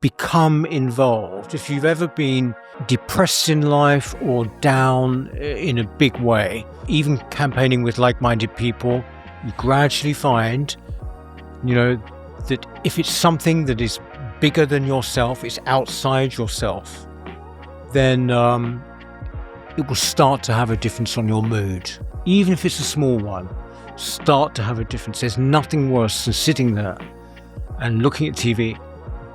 become involved, if you've ever been depressed in life or down in a big way, even campaigning with like-minded people, you gradually find, that if it's something that is bigger than yourself, it's outside yourself, then it will start to have a difference on your mood. Even if it's a small one, start to have a difference. There's nothing worse than sitting there and looking at TV,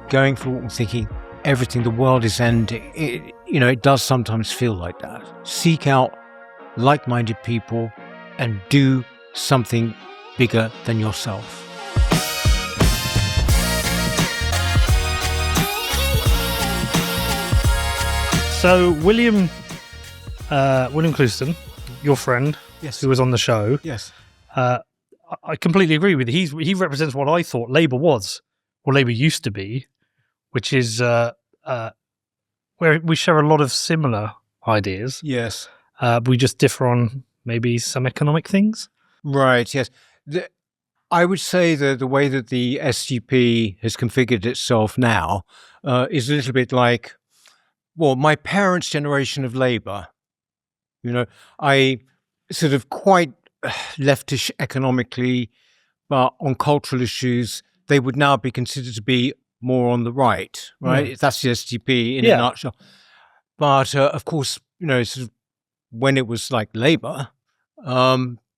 going for a walk and thinking everything, the world is ending. It does sometimes feel like that. Seek out like-minded people and do something bigger than yourself. So William Clouston, your friend, Yes, who was on the show, yes, I completely agree with you. He represents what I thought Labour was, or Labour used to be, which is where we share a lot of similar ideas. yes. We just differ on maybe some economic things. Right, yes. I would say that the way that the SGP has configured itself now is a little bit like, my parents' generation of Labour. I sort of quite leftish economically, but on cultural issues, they would now be considered to be more on the right, right? Mm. That's the SGP in a nutshell. But of course, sort of when it was like Labour,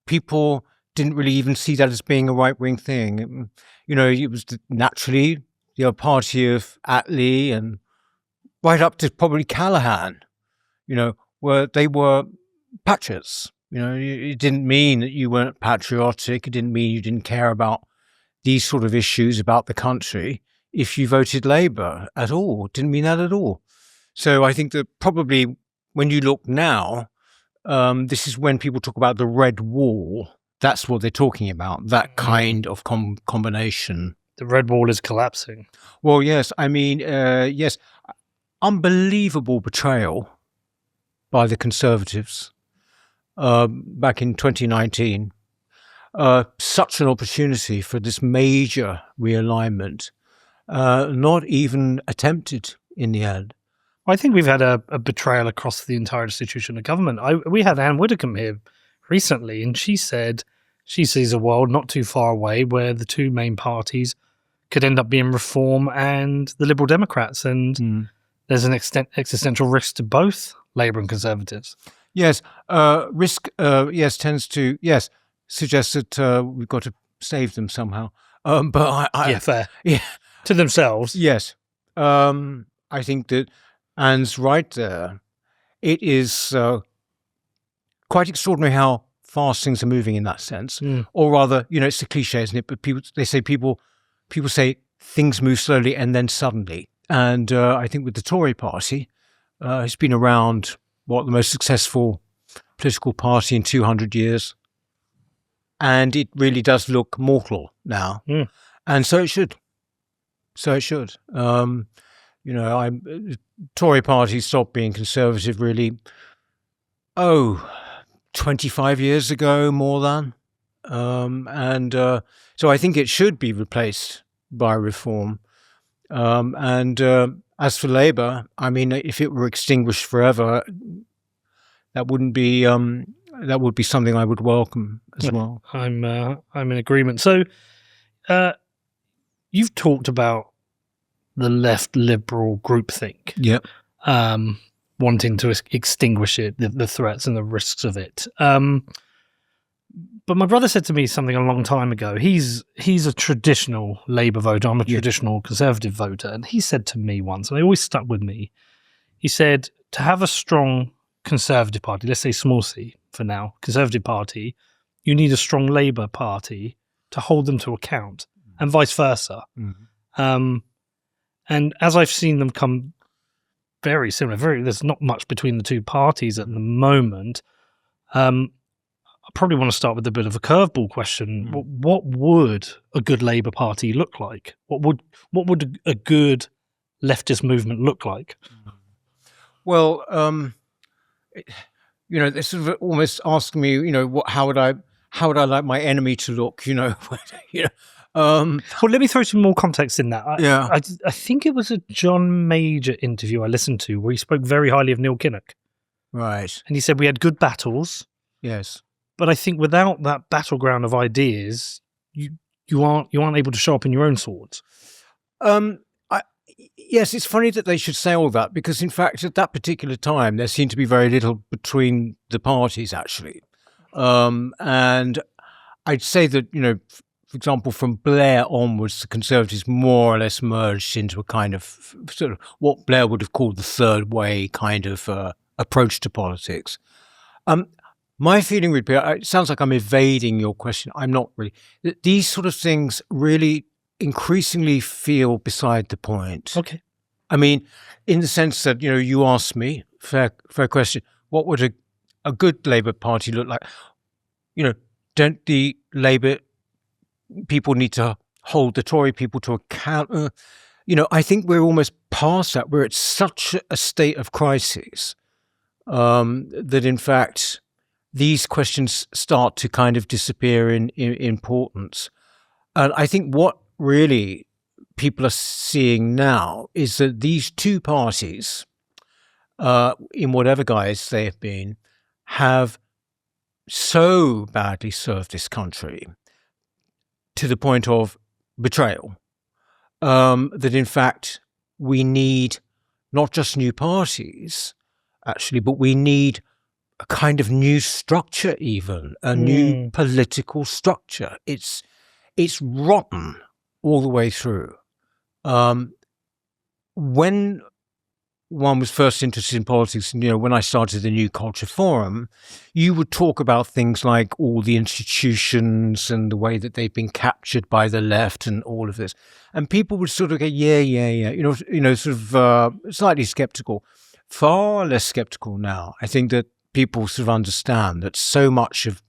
people didn't really even see that as being a right-wing thing. It was naturally the party of Attlee and right up to probably Callaghan, where they were patriots. It didn't mean that you weren't patriotic. It didn't mean you didn't care about these sort of issues about the country if you voted Labour at all. It didn't mean that at all. So I think that probably when you look now, this is when people talk about the red wall. That's what they're talking about, that kind of combination. The red wall is collapsing. Well, yes. I mean, yes. Unbelievable betrayal by the Conservatives back in 2019. Such an opportunity for this major realignment, not even attempted in the end. I think we've had a betrayal across the entire institution of government. We had Anne Widdecombe here recently, and she said she sees a world not too far away where the two main parties could end up being Reform and the Liberal Democrats, and there's an existential risk to both Labour and Conservatives. Yes, risk. Tends to suggest that we've got to save them somehow. But fair. Yeah, to themselves. Yes, I think that Anne's right there. It is quite extraordinary how fast things are moving in that sense. Or rather, it's a cliche, isn't it? But people say things move slowly and then suddenly. And I think with the Tory party, it's been around, the most successful political party in 200 years. And it really does look mortal now. And so it should. Tory party stopped being Conservative really, 25 years ago, more than. So I think it should be replaced by Reform. As for Labour, I mean, if it were extinguished forever, that would be something I would welcome as well. I'm in agreement. So, you've talked about the left liberal groupthink. Yep. Wanting to extinguish it, the threats and the risks of it. But my brother said to me something a long time ago. He's a traditional Labour voter. I'm a traditional Conservative voter. And he said to me once, and it always stuck with me, he said, to have a strong Conservative party, let's say small c for now, Conservative party, you need a strong Labour party to hold them to account, and vice versa. And as I've seen them come very similar, there's not much between the two parties at the moment. I probably want to start with a bit of a curveball question. What would a good Labour Party look like? What would a good leftist movement look like? Well, they're sort of almost asking me, how would I like my enemy to look? Well, let me throw some more context in that. Yeah. I think it was a John Major interview I listened to where he spoke very highly of Neil Kinnock. Right. And he said we had good battles. Yes. But I think without that battleground of ideas, you aren't able to sharpen your own swords. Yes, it's funny that they should say all that, because in fact at that particular time there seemed to be very little between the parties actually. And I'd say that, for example, from Blair onwards, the Conservatives more or less merged into a kind of sort of what Blair would have called the third way kind of approach to politics. My feeling would be, it sounds like I'm evading your question. I'm not really. These sort of things really increasingly feel beside the point. Okay. I mean, in the sense that, you asked me, fair question, what would a good Labour Party look like? Don't the Labour people need to hold the Tory people to account? I think we're almost past that. We're at such a state of crisis that, in fact, these questions start to kind of disappear in importance. And I think what really people are seeing now is that these two parties, in whatever guise they have been, have so badly served this country to the point of betrayal, that in fact we need not just new parties, actually, but we need a kind of new structure, even a new political structure. It's rotten all the way through. When one was first interested in politics, when I started the New Culture Forum, you would talk about things like all the institutions and the way that they've been captured by the left and all of this. And people would sort of go, yeah, sort of slightly skeptical, far less skeptical now. I think that people sort of understand that so much of,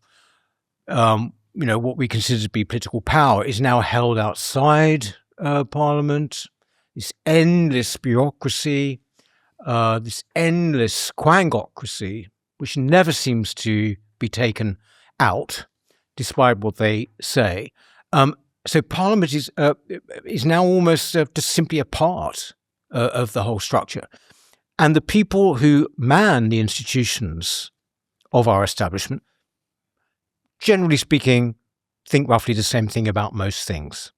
what we consider to be political power is now held outside Parliament. This endless bureaucracy, this endless quangocracy, which never seems to be taken out, despite what they say. So Parliament is now almost just simply a part of the whole structure. And the people who man the institutions of our establishment, generally speaking, think roughly the same thing about most things.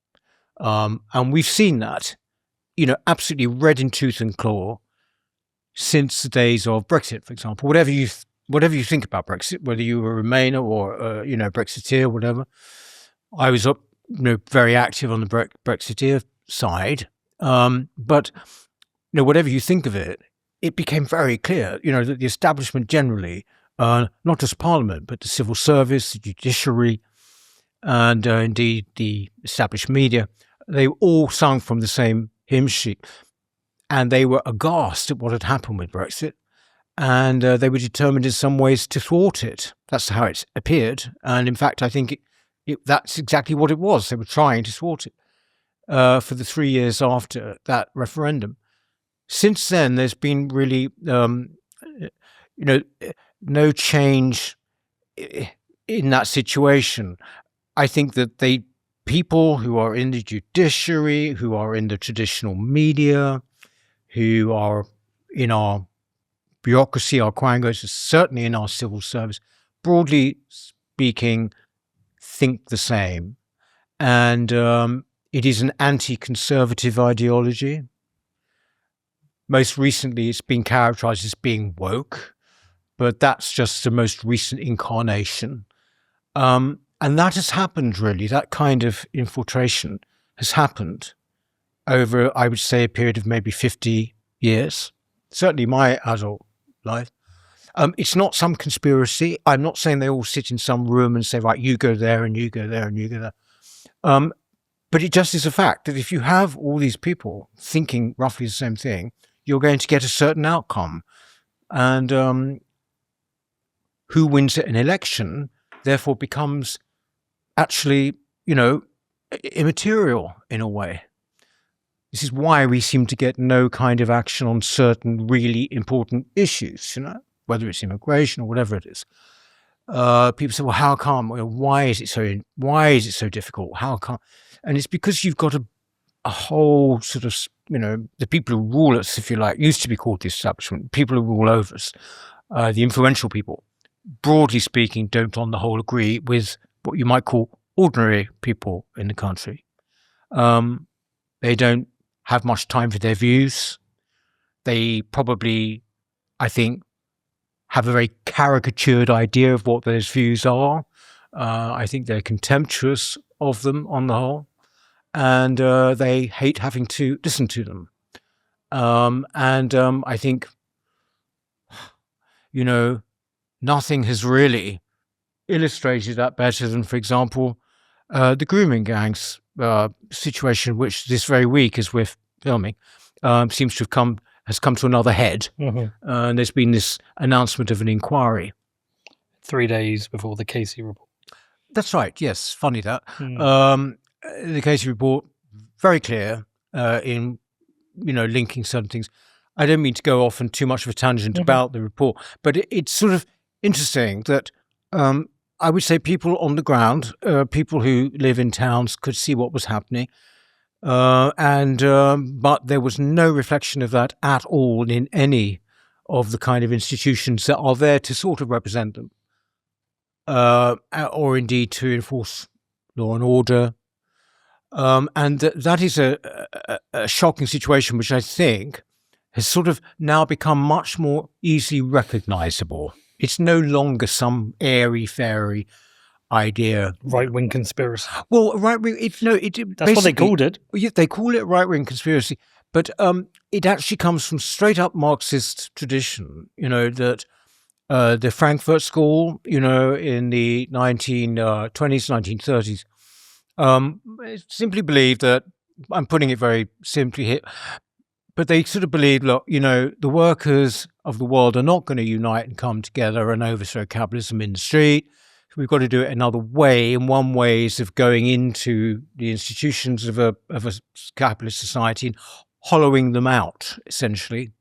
And we've seen that, absolutely red in tooth and claw since the days of Brexit, for example. Whatever you think about Brexit, whether you were a Remainer or, Brexiteer, whatever, I was very active on the Brexiteer side. But, whatever you think of it, it became very clear, that the establishment generally, not just Parliament, but the civil service, the judiciary, and indeed the established media, they all sung from the same hymn sheet. And they were aghast at what had happened with Brexit. And they were determined in some ways to thwart it. That's how it appeared. And in fact, I think that's exactly what it was. They were trying to thwart it for the 3 years after that referendum. Since then, there's been really, no change in that situation. I think that people who are in the judiciary, who are in the traditional media, who are in our bureaucracy, our quangos, certainly in our civil service, broadly speaking, think the same. And it is an anti-conservative ideology. Most recently, it's been characterized as being woke, but that's just the most recent incarnation. And that has happened, really. That kind of infiltration has happened over, I would say, a period of maybe 50 years, certainly my adult life. It's not some conspiracy. I'm not saying they all sit in some room and say, right, you go there and you go there and you go there. But it just is a fact that if you have all these people thinking roughly the same thing, you're going to get a certain outcome. And who wins an election, therefore, becomes actually, immaterial in a way. This is why we seem to get no kind of action on certain really important issues, whether it's immigration or whatever it is. people say, well, how come? Well, why is it so difficult? How come? And it's because you've got a whole sort of, the people who rule us, if you like, used to be called the establishment, people who rule over us, the influential people, broadly speaking, don't on the whole agree with what you might call ordinary people in the country. They don't have much time for their views. They probably, I think, have a very caricatured idea of what those views are. I think they're contemptuous of them on the whole, and they hate having to listen to them. I think, nothing has really illustrated that better than, for example, the grooming gangs situation, which this very week, as we're filming, seems to has come to another head. Mm-hmm. And there's been this announcement of an inquiry 3 days before the Casey report. That's right. Yes, funny that. The Casey report, very clear in linking certain things. I don't mean to go off on too much of a tangent about the report, but it's sort of interesting that I would say people on the ground, people who live in towns, could see what was happening, but there was no reflection of that at all in any of the kind of institutions that are there to sort of represent them, or indeed to enforce law and order. And that is a shocking situation, which I think has sort of now become much more easily recognizable. It's no longer some airy-fairy idea. Right-wing conspiracy. Well, right-wing, that's what they called it. They call it right-wing conspiracy, but it actually comes from straight-up Marxist tradition, that the Frankfurt School, in the 1920s, 1930s, simply believed that, I'm putting it very simply here, but they sort of believed, look, the workers of the world are not going to unite and come together and overthrow capitalism in the street. We've got to do it another way. And one way is of going into the institutions of a capitalist society and hollowing them out, essentially,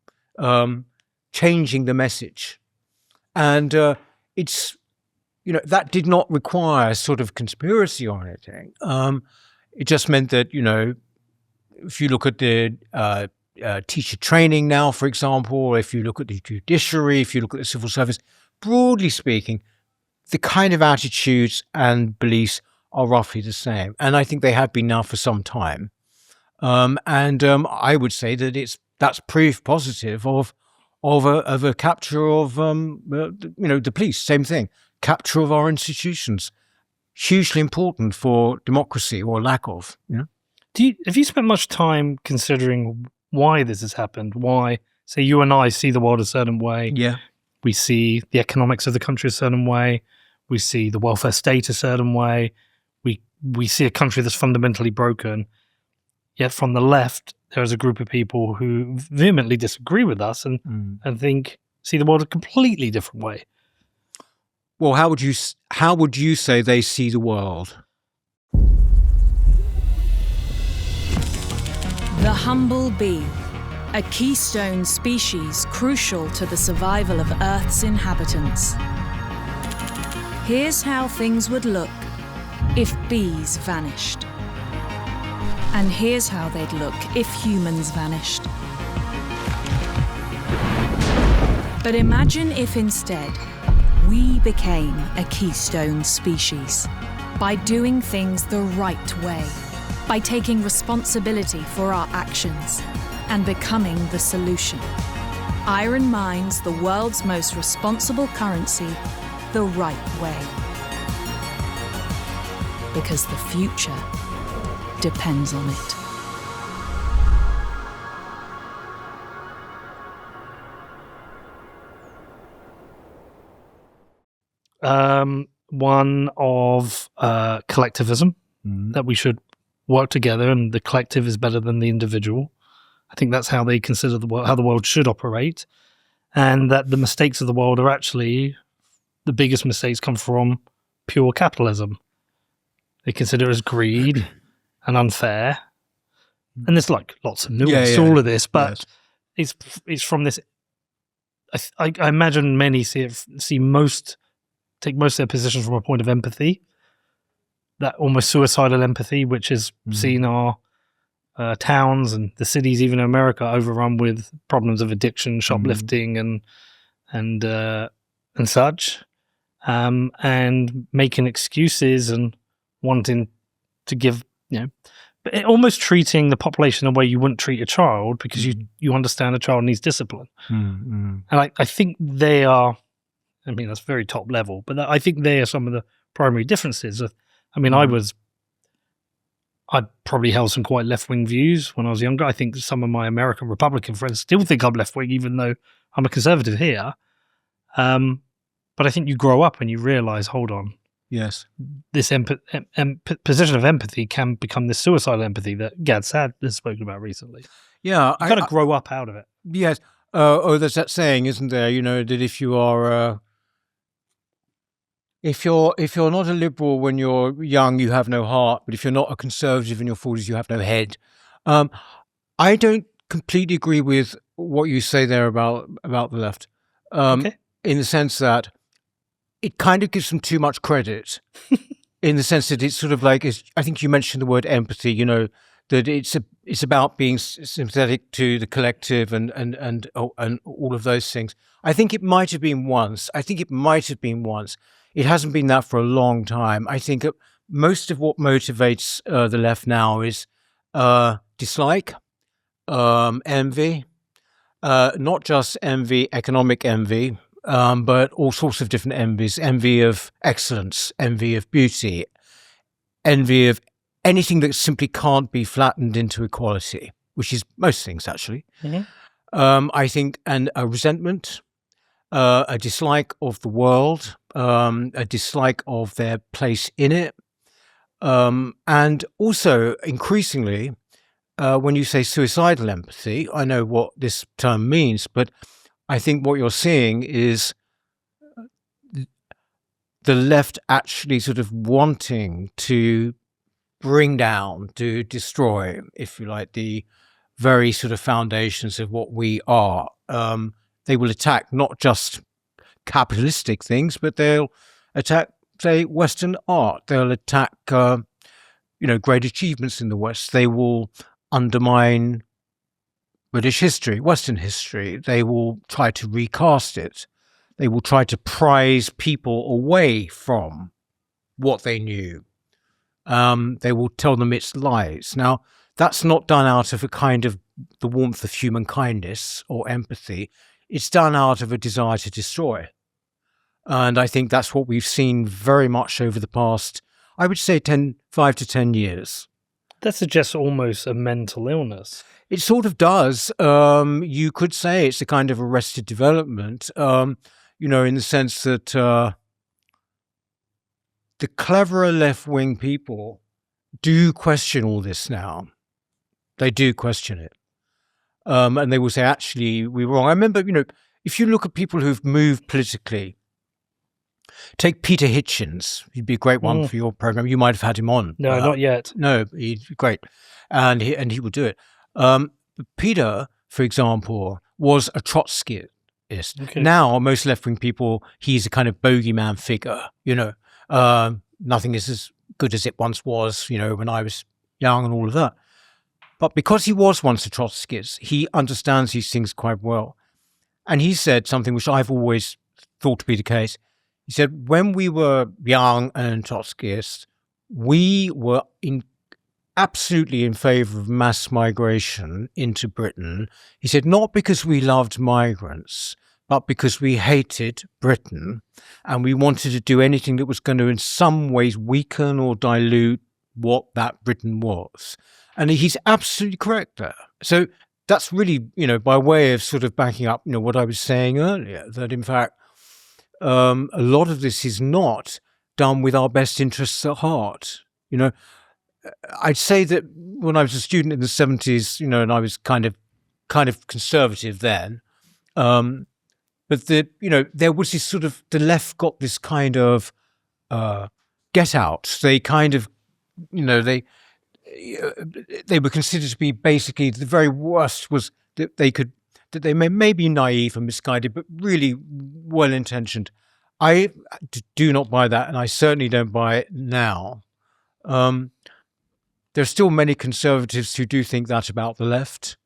changing the message. And it's, that did not require sort of conspiracy or anything. It just meant that, if you look at the teacher training now, for example, if you look at the judiciary, if you look at the civil service, broadly speaking, the kind of attitudes and beliefs are roughly the same. And I think they have been now for some time. I would say that that's proof positive of a capture of, the police, same thing, capture of our institutions, hugely important for democracy or lack of, Have you spent much time considering why this has happened? Why, say, you and I see the world a certain way. Yeah. We see the economics of the country a certain way. We see the welfare state a certain way. We see a country that's fundamentally broken. Yet from the left, there is a group of people who vehemently disagree with us and see the world a completely different way. Well, how would you say they see the world? The humble bee, a keystone species crucial to the survival of Earth's inhabitants. Here's how things would look if bees vanished. And here's how they'd look if humans vanished. But imagine if instead we became a keystone species by doing things the right way, by taking responsibility for our actions and becoming the solution. Iron mines the world's most responsible currency the right way. Because the future depends on it. One of collectivism, that we should work together and the collective is better than the individual. I think that's how they consider how the world should operate, and that the mistakes of the world are actually, the biggest mistakes come from pure capitalism. They consider it as greed and unfair. And there's lots of nuance to all of this, but it's from this. I imagine many see most take most of their positions from a point of empathy, that almost suicidal empathy, which has seen our towns and the cities, even in America, overrun with problems of addiction, shoplifting, and such, and making excuses and wanting to give, but almost treating the population the way you wouldn't treat a child, because you understand a child needs discipline. And I think they are, I mean, that's very top level, but I think they are some of the primary differences. I probably held some quite left-wing views when I was younger. I think some of my American Republican friends still think I'm left-wing, even though I'm a conservative here. But I think you grow up and you realise, hold on. Yes. This position of empathy can become this suicidal empathy that Gad Saad has spoken about recently. Yeah. You've got to grow up out of it. Yes. There's that saying, isn't there, that if you are... If you're not a liberal when you're young, you have no heart. But if you're not a conservative in your 40s, you have no head. I don't completely agree with what you say there about the left, in the sense that it kind of gives them too much credit, in the sense that it's sort of like, I think you mentioned the word empathy. That it's about being sympathetic to the collective and all of those things. I think it might have been once. It hasn't been that for a long time. I think most of what motivates the left now is dislike, envy, not just envy, economic envy, but all sorts of different envies: envy of excellence, envy of beauty, envy of anything that simply can't be flattened into equality, which is most things, actually. I think, and a resentment, a dislike of the world, a dislike of their place in it. And also, increasingly, when you say suicidal empathy, I know what this term means, but I think what you're seeing is the left actually sort of wanting to bring down, to destroy, if you like, the very sort of foundations of what we are. They will attack not just capitalistic things, but they'll attack, say, Western art. They'll attack, great achievements in the West. They will undermine British history, Western history. They will try to recast it. They will try to prize people away from what they knew. They will tell them it's lies. Now, that's not done out of a kind of the warmth of human kindness or empathy. It's done out of a desire to destroy. And I think that's what we've seen very much over the past, I would say, 5 to 10 years. That suggests almost a mental illness. It sort of does. You could say it's a kind of arrested development, in the sense that the cleverer left-wing people do question all this now. They do question it. And they will say, actually, we were wrong. I remember, if you look at people who've moved politically, take Peter Hitchens. He'd be a great one for your program. You might have had him on. No, not yet. No, he'd be great. And he would do it. Peter, for example, was a Trotskyist. Okay. Now, most left-wing people, he's a kind of bogeyman figure, nothing is as good as it once was, when I was young and all of that. But because he was once a Trotskyist, he understands these things quite well. And he said something which I've always thought to be the case. He said, when we were young and Trotskyists, we were absolutely in favor of mass migration into Britain. He said, not because we loved migrants, but because we hated Britain and we wanted to do anything that was going to in some ways weaken or dilute what that Britain was. And he's absolutely correct there. So that's really, by way of sort of backing up, what I was saying earlier, that in fact, a lot of this is not done with our best interests at heart. I'd say that when I was a student in the 70s, and I was kind of conservative then, but there was this sort of, the left got this kind of get out. They kind of, they were considered to be basically the very worst was that they may be naive and misguided, but really well-intentioned. I do not buy that, and I certainly don't buy it now. There's still many conservatives who do think that about the left,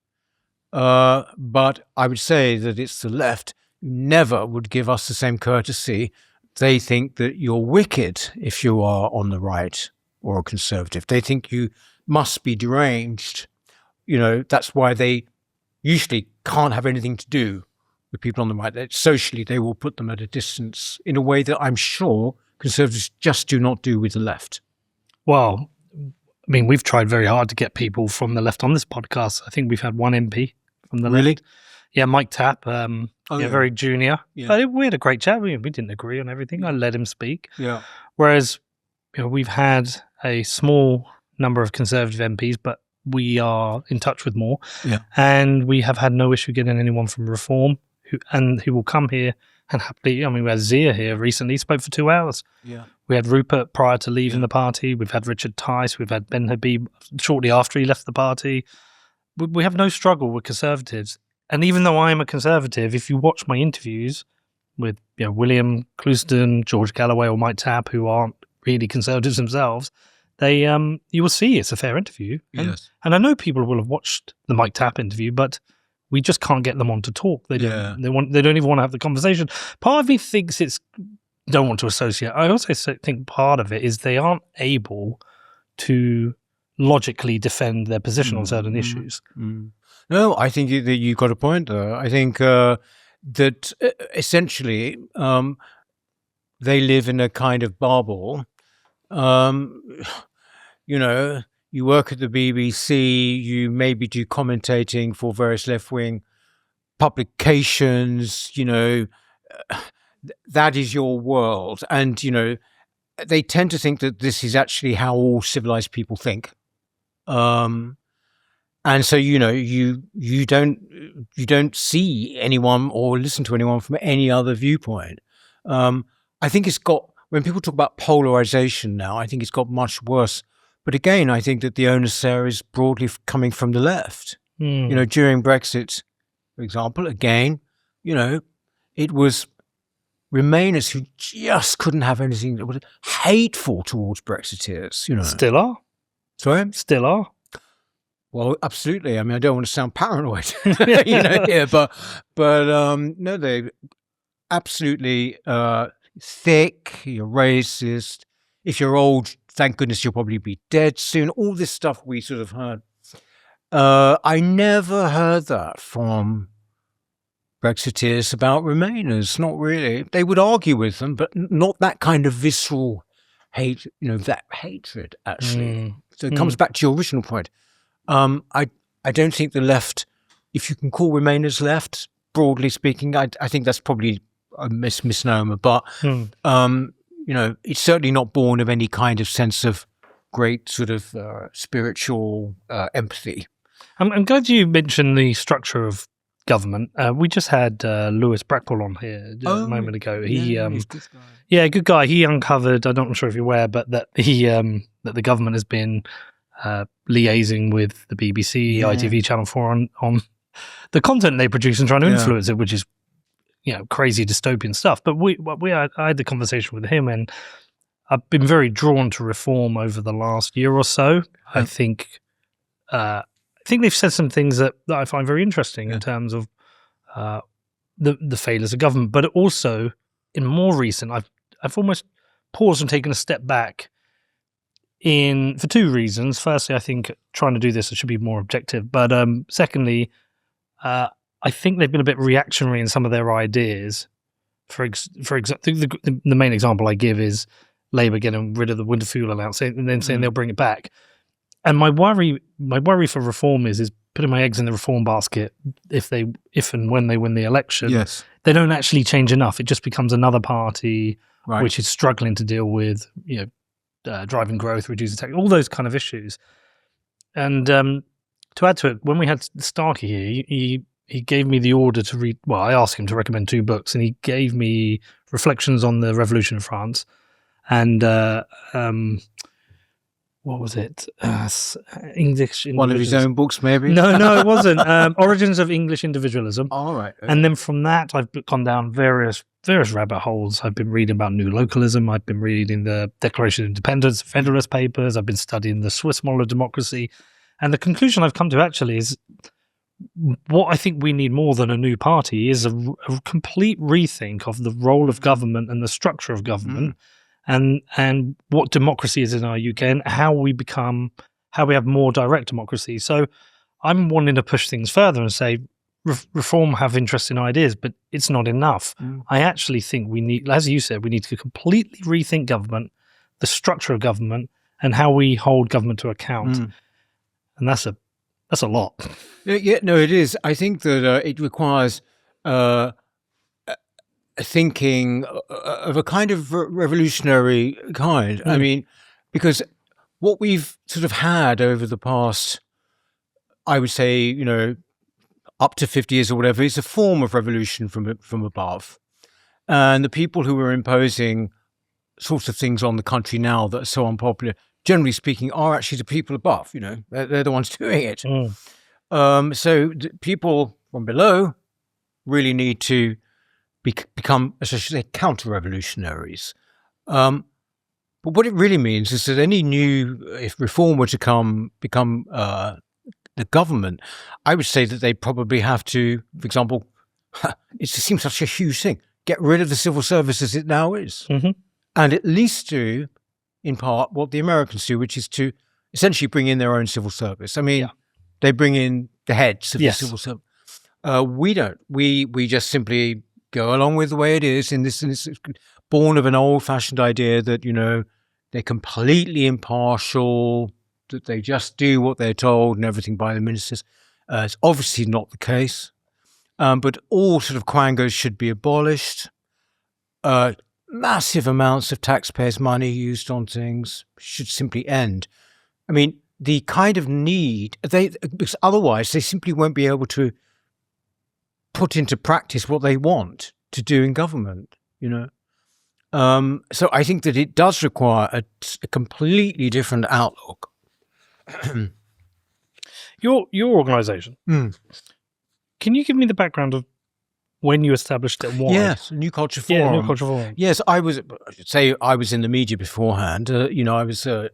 but I would say that it's the left who never would give us the same courtesy. They think that you're wicked if you are on the right or a conservative. They think you must be deranged. That's why they usually can't have anything to do with people on the right. Socially, they will put them at a distance in a way that I'm sure conservatives just do not do with the left. Well, I mean, we've tried very hard to get people from the left on this podcast. I think we've had one MP from the left. Yeah, Mike Tapp, very junior. Yeah. But we had a great chat. We didn't agree on everything. I let him speak. Yeah. Whereas, we've had a small number of conservative MPs, but we are in touch with more. Yeah. And we have had no issue getting anyone from Reform who will come here and happily. We had Zia here recently, spoke for 2 hours. Yeah. We had Rupert prior to leaving the party. We've had Richard Tice. We've had Ben Habib shortly after he left the party. We have no struggle with conservatives. And even though I am a conservative, if you watch my interviews with William Clouston, George Galloway, or Mike Tapp, who aren't really conservatives themselves, they you will see it's a fair interview. Yes. And I know people will have watched the Mike Tapp interview, but we just can't get them on to talk. They don't. They don't even want to have the conversation. Part of me thinks don't want to associate. I also think part of it is they aren't able to logically defend their position on certain issues. No, I think that you've got a point there. I think that essentially they live in a kind of bubble. You work at the BBC, you maybe do commentating for various left-wing publications, that is your world. And, they tend to think that this is actually how all civilized people think. And so, you don't see anyone or listen to anyone from any other viewpoint. I think when people talk about polarization now, I think it's got much worse. But again, I think that the onus there is broadly coming from the left. During Brexit, for example, again, it was Remainers who just couldn't have anything that was hateful towards Brexiteers. Still are. Sorry? Still are. Well, absolutely. I mean, I don't want to sound paranoid, here, but no, they absolutely thick. You're racist. If you're old, thank goodness you'll probably be dead soon. All this stuff we sort of heard. I never heard that from Brexiteers about Remainers. Not really. They would argue with them, but not that kind of visceral hate. That hatred actually. So it comes back to your original point. I don't think the left, if you can call Remainers left, broadly speaking, I think that's probably a misnomer, but, it's certainly not born of any kind of sense of great sort of spiritual empathy. I'm glad you mentioned the structure of government. We just had Lewis Brackpool on here a moment ago. He's a good guy. Good guy. He uncovered, I'm not sure if you're aware, but that that the government has been liaising with the BBC, ITV, Channel 4 on the content they produce and trying to influence it, which is crazy dystopian stuff. But I had the conversation with him, and I've been very drawn to Reform over the last year or so. I think they've said some things that I find very interesting in terms of the failures of government, but also in more recent, I've almost paused and taken a step back for two reasons. Firstly, I think trying to do this, it should be more objective. But secondly, I think they've been a bit reactionary in some of their ideas. For example, the main example I give is Labour getting rid of the winter fuel allowance and then saying they'll bring it back. And my worry for Reform is putting my eggs in the Reform basket. If and when they win the election, they don't actually change enough. It just becomes another party which is struggling to deal with driving growth, reducing tax, all those kind of issues. And to add to it, when we had Starkey here, he gave me the order to read. Well, I asked him to recommend 2 books, and he gave me Reflections on the Revolution in France and what was it? English. One of his own books, maybe? No, it wasn't. Origins of English Individualism. All right. And then from that, I've gone down various various rabbit holes. I've been reading about new localism. I've been reading the Declaration of Independence, Federalist Papers. I've been studying the Swiss model of democracy. And the conclusion I've come to actually is what I think we need more than a new party is a complete rethink of the role of government and the structure of government and what democracy is in our UK and how we have more direct democracy. So I'm wanting to push things further and say reform have interesting ideas, but it's not enough. I actually think we need, as you said, we need to completely rethink government, the structure of government, and how we hold government to account. And that's a lot. Yeah, no, it is. I think that it requires a thinking of a kind of revolutionary kind. I mean, because what we've sort of had over the past, I would say, up to 50 years or whatever, is a form of revolution from above. And the people who are imposing sorts of things on the country now that are so unpopular, generally speaking, are actually the people above. They're the ones doing it. So people from below really need to become, as I should say, counter-revolutionaries. But what it really means is that if reform were to become the government, I would say that they probably have to, for example, it just seems such a huge thing, get rid of the civil service as it now is. And at least do, in part, what the Americans do, which is to essentially bring in their own civil service. I mean, they bring in the heads of the civil service. We don't. We just simply go along with the way it is. And this is born of an old-fashioned idea that, they're completely impartial, that they just do what they're told and everything by the ministers. It's obviously not the case. But all sort of quangos should be abolished. Massive amounts of taxpayers' money used on things should simply end. I mean, the kind of need, because otherwise they simply won't be able to put into practice what they want to do in government, So I think that it does require a completely different outlook. Your organisation, can you give me the background of when you established it and why? Yes, New Culture Forum. Yeah, New Culture Forum. Yes, I should say I was in the media beforehand. I was a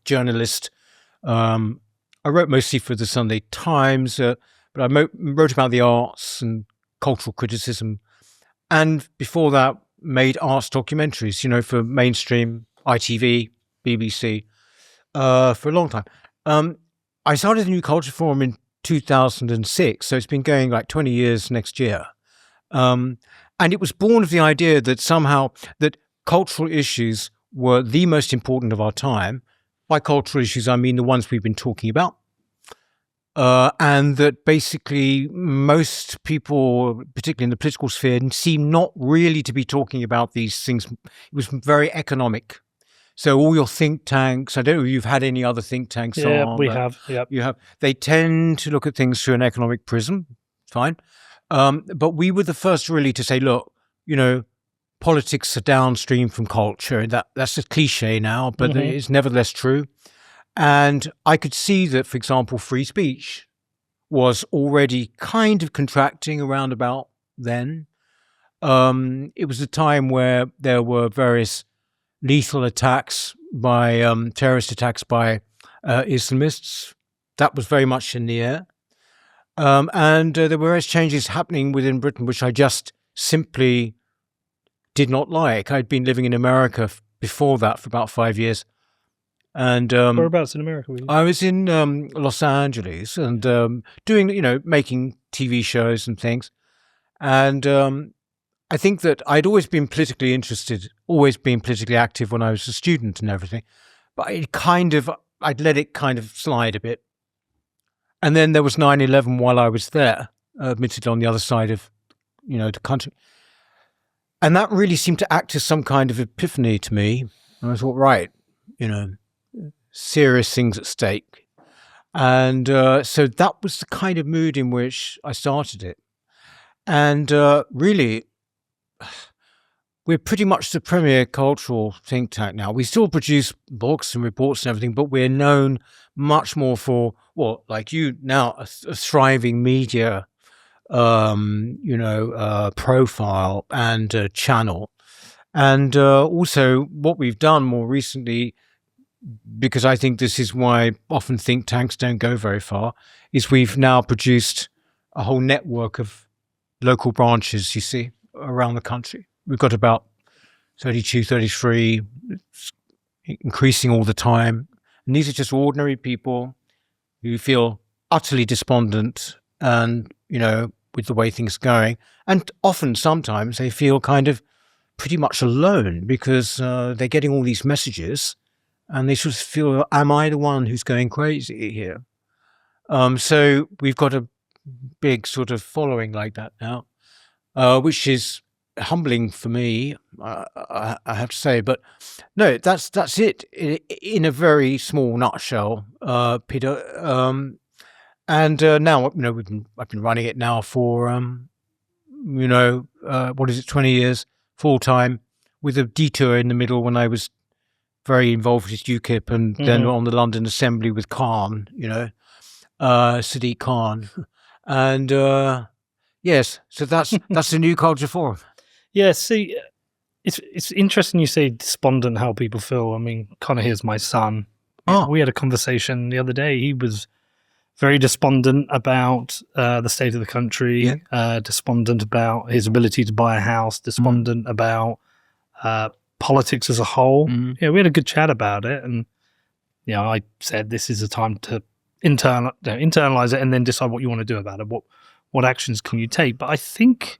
journalist. I wrote mostly for the Sunday Times, but I wrote about the arts and cultural criticism. And before that, made arts documentaries, for mainstream, ITV, BBC, for a long time. I started the New Culture Forum in 2006, so it's been going like 20 years next year. And it was born of the idea that somehow that cultural issues were the most important of our time. By cultural issues, I mean the ones we've been talking about. And that basically most people, particularly in the political sphere, seem not really to be talking about these things. It was very economic. So all your think tanks, I don't know if you've had any other think tanks on. Yeah, we have. Yep. You have. They tend to look at things through an economic prism. Fine. But we were the first really to say, look, politics are downstream from culture. That's a cliche now, but it's nevertheless true. And I could see that, for example, free speech was already kind of contracting around about then. It was a time where there were various lethal attacks by terrorist attacks by Islamists. That was very much in the air. And there were various changes happening within Britain, which I just simply did not like. I'd been living in America before that for about 5 years. And whereabouts in America were you? I was in Los Angeles and doing, making TV shows and things. And I think that I'd always been politically interested, always been politically active when I was a student and everything. But I'd let it kind of slide a bit. And then there was 9/11 while I was there, admittedly on the other side of, the country. And that really seemed to act as some kind of epiphany to me. And I thought, right, serious things at stake. And so that was the kind of mood in which I started it. And really, we're pretty much the premier cultural think tank now. We still produce books and reports and everything, but we're known much more for, like you now, a thriving media profile and channel. And also what we've done more recently, because I think this is why often think tanks don't go very far, is we've now produced a whole network of local branches, you see, around the country. We've got about 32, 33, increasing all the time. And these are just ordinary people who feel utterly despondent and, with the way things are going. And often, sometimes, they feel kind of pretty much alone because they're getting all these messages and they sort of feel, am I the one who's going crazy here? So we've got a big sort of following like that now, which is humbling for me, I have to say. But no, that's it in a very small nutshell, Peter. And now, I've been running it now for, 20 years, full time, with a detour in the middle when I was very involved with UKIP and then on the London Assembly with Khan, Sadiq Khan. And yes, so that's the New Culture Forum. Yeah, see, it's interesting you say despondent, how people feel. I mean, Connor here's my son. Oh. We had a conversation the other day. He was very despondent about the state of the country, despondent about his ability to buy a house, despondent about politics as a whole. Yeah, we had a good chat about it. And, I said this is a time to internalize it and then decide what you want to do about it. What actions can you take? But I think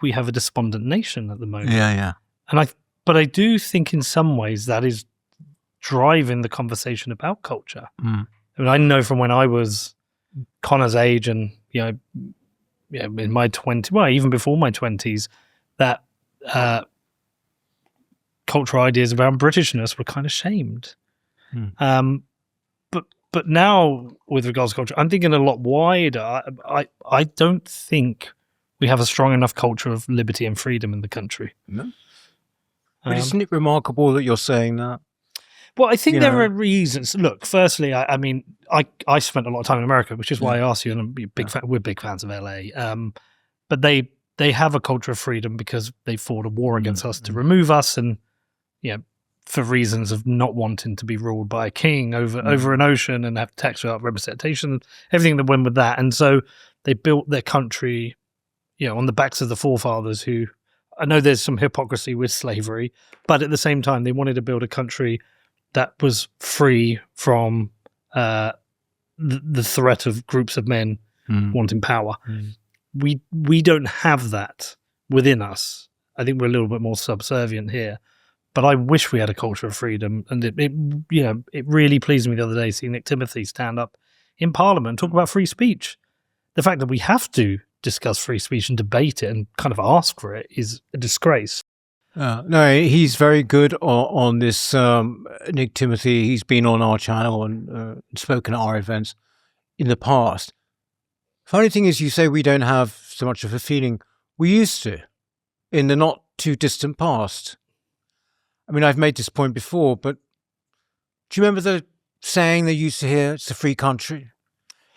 we have a despondent nation at the moment. Yeah. But I do think in some ways that is driving the conversation about culture. I mean, I know from when I was Connor's age and, in my 20s, well, even before my 20s, that cultural ideas around Britishness were kind of shamed. But now, with regards to culture, I'm thinking a lot wider. I don't think we have a strong enough culture of liberty and freedom in the country. No. But isn't it remarkable that you're saying that? Well, I think there are reasons. Look, firstly, I mean, I spent a lot of time in America, which is why I asked you, and I'm a big fan, we're big fans of LA. But they have a culture of freedom because they fought a war against us to remove us, and for reasons of not wanting to be ruled by a king over an ocean and have tax without representation, everything that went with that. And so they built their country, on the backs of the forefathers who, I know there's some hypocrisy with slavery, but at the same time, they wanted to build a country that was free from the threat of groups of men wanting power. We don't have that within us. I think we're a little bit more subservient here. But I wish we had a culture of freedom, and it really pleased me the other day seeing Nick Timothy stand up in Parliament and talk about free speech. The fact that we have to discuss free speech and debate it and kind of ask for it is a disgrace. No, he's very good on this. Nick Timothy, he's been on our channel and spoken at our events in the past. Funny thing is, you say we don't have so much of a feeling. We used to, in the not too distant past. I mean, I've made this point before, but do you remember the saying they used to hear, it's a free country?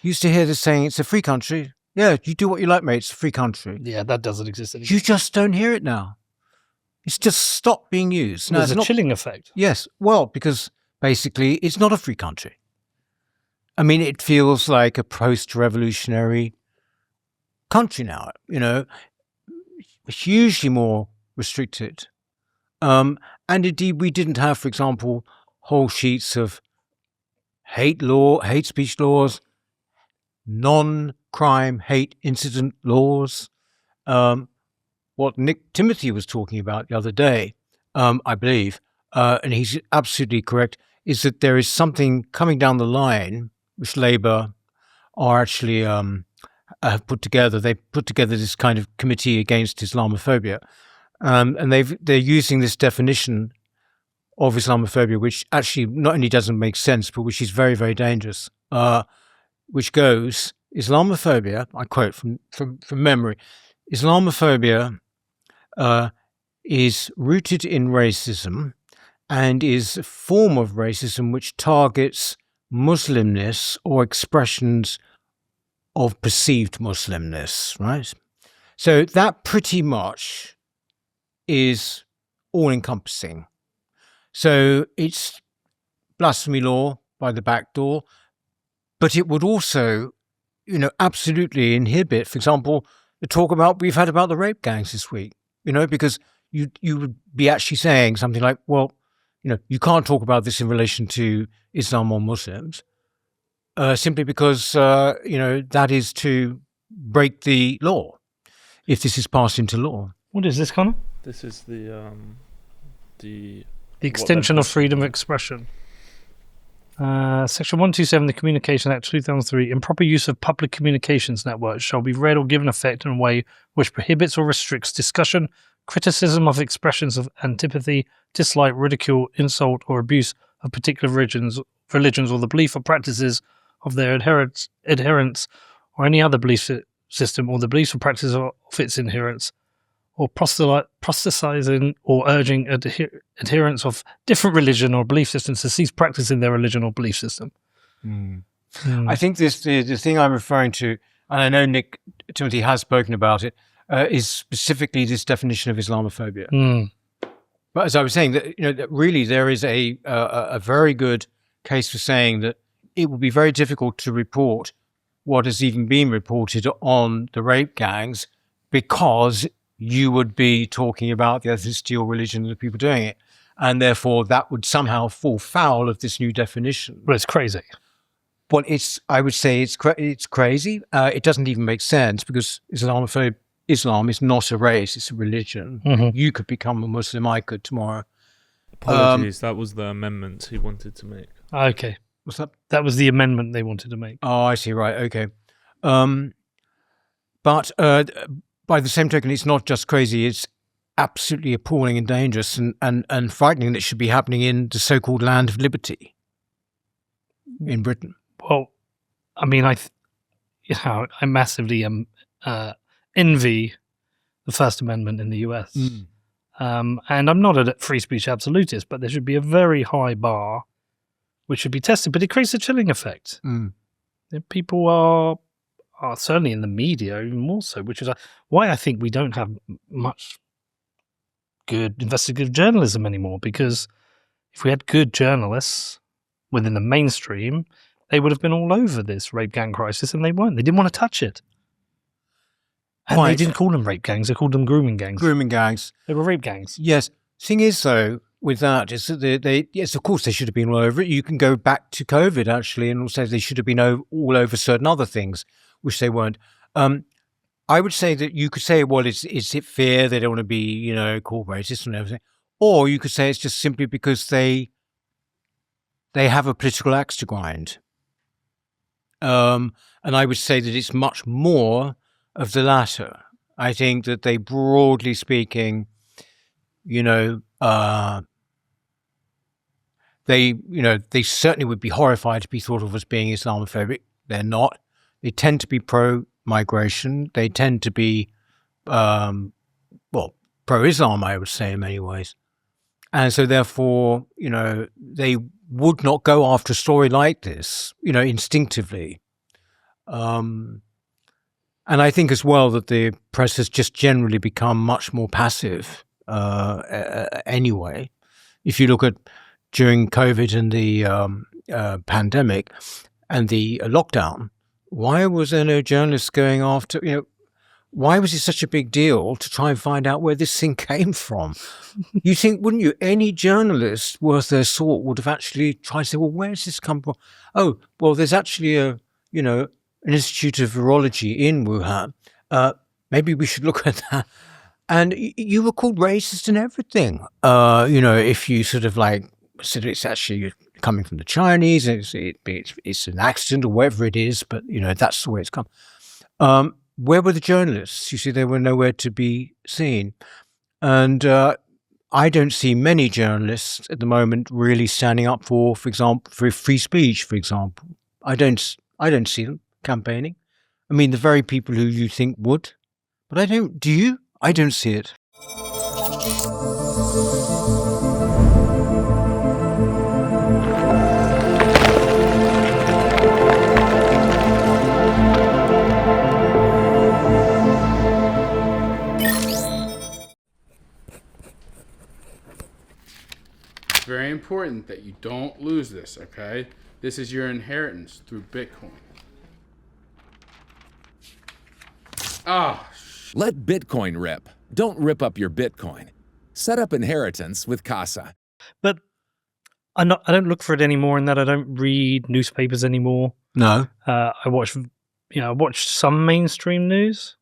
You used to hear the saying, it's a free country. Yeah, you do what you like, mate, it's a free country. Yeah, that doesn't exist anymore. You just don't hear it now. It's just stopped being used. There's a chilling effect. Yes, well, because basically it's not a free country. I mean, it feels like a post-revolutionary country now, hugely more restricted. And indeed, we didn't have, for example, whole sheets of hate speech laws, non-crime hate incident laws. What Nick Timothy was talking about the other day, I believe, and he's absolutely correct, is that there is something coming down the line which Labour are actually have put together. They put together this kind of committee against Islamophobia. And they're using this definition of Islamophobia, which actually not only doesn't make sense, but which is very, very dangerous, which goes, Islamophobia, I quote from memory, Islamophobia is rooted in racism and is a form of racism which targets Muslimness or expressions of perceived Muslimness, right? So that pretty much is all-encompassing. So it's blasphemy law by the back door, but it would also, absolutely inhibit, for example, the talk we've had about the rape gangs this week, because you would be actually saying something like, well, you can't talk about this in relation to Islam or Muslims, simply because, that is to break the law if this is passed into law. What is this, Connor? This is the extension of freedom of expression. Section 127 of the Communication Act 2003, improper use of public communications networks shall be read or given effect in a way which prohibits or restricts discussion, criticism of expressions of antipathy, dislike, ridicule, insult, or abuse of particular religions or the belief or practices of their adherents or any other belief system or the beliefs or practices of its adherents, or proselytizing or urging adherents of different religion or belief systems to cease practicing their religion or belief system. I think the thing I'm referring to, and I know Nick Timothy has spoken about it, is specifically this definition of Islamophobia. But as I was saying, that really there is a very good case for saying that it would be very difficult to report what has even been reported on the rape gangs, because you would be talking about the ethnicity or religion of the people doing it. And therefore that would somehow fall foul of this new definition. Well, it's crazy. Well, I would say it's crazy. It doesn't even make sense, because Islam is not a race, it's a religion. Mm-hmm. You could become a Muslim, I could tomorrow. Apologies, that was the amendment he wanted to make. Okay. What's that? That was the amendment they wanted to make. Oh, I see, right, okay. But by the same token, it's not just crazy, it's absolutely appalling and dangerous and frightening that it should be happening in the so-called land of liberty in Britain. Well, I mean, I massively envy the First Amendment in the US. And I'm not a free speech absolutist, but there should be a very high bar which should be tested, but it creates a chilling effect. People are certainly in the media even more so, which is why I think we don't have much good investigative journalism anymore, because if we had good journalists within the mainstream, they would have been all over this rape gang crisis, and they weren't. They didn't want to touch it. And they didn't call them rape gangs, they called them grooming gangs. Grooming gangs. They were rape gangs. Yes. Thing is, though, with that, is that yes, of course, they should have been all over it. You can go back to COVID, actually, and also they should have been all over certain other things, which they weren't. I would say that you could say, well, is it fear? They don't want to be, called racist and everything. Or you could say it's just simply because they have a political axe to grind. And I would say that it's much more of the latter. I think that they, broadly speaking, they certainly would be horrified to be thought of as being Islamophobic. They're not. They tend to be pro-migration. They tend to be, pro-Islam, I would say, in many ways. And so, therefore, they would not go after a story like this, instinctively. And I think as well that the press has just generally become much more passive anyway. If you look at during COVID and the pandemic and the lockdown, why was there no journalists going after, why was it such a big deal to try and find out where this thing came from? You think, wouldn't you, any journalist worth their salt would have actually tried to say, well, where's this come from? Oh, well, there's actually an Institute of Virology in Wuhan. Maybe we should look at that. And you were called racist and everything. If you sort of said it's actually coming from the Chinese, it's an accident or whatever it is, but, that's the way it's come. Where were the journalists? You see, they were nowhere to be seen. And I don't see many journalists at the moment really standing up for example, for free speech, for example. I don't see them campaigning. I mean, the very people who you think would, but I don't. Do you? I don't see it. very important that you don't lose this, okay? This is your inheritance through Bitcoin. Let Bitcoin rip. Don't rip up your Bitcoin. Set up inheritance with Casa. But I don't look for it anymore in that I don't read newspapers anymore. No. I watch some mainstream news.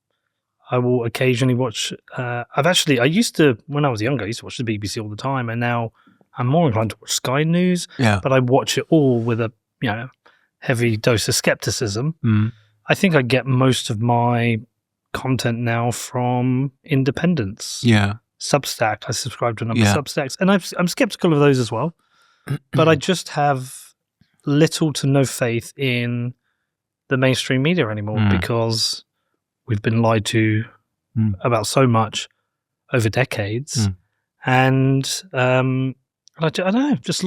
I will occasionally watch. I used to, when I was younger, I used to watch the BBC all the time, and now I'm more inclined to watch Sky News. Yeah. But I watch it all with a heavy dose of skepticism. I think I get most of my content now from independents. Yeah. Substack. I subscribe to a number of Substacks, and I'm skeptical of those as well. But I just have little to no faith in the mainstream media anymore because we've been lied to about so much over decades, and I don't know. It's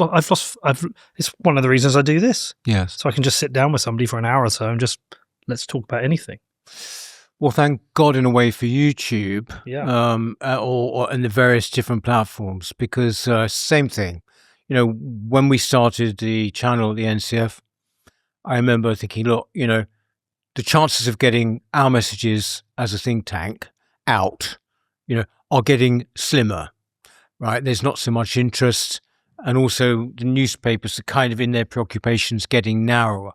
one of the reasons I do this. Yes. So I can just sit down with somebody for an hour or so and just let's talk about anything. Well, thank God in a way for YouTube, Yeah. or in the various different platforms, because same thing. When we started the channel at the NCF, I remember thinking, look, the chances of getting our messages as a think tank out, are getting slimmer, right? There's not so much interest, and also the newspapers are kind of in their preoccupations getting narrower.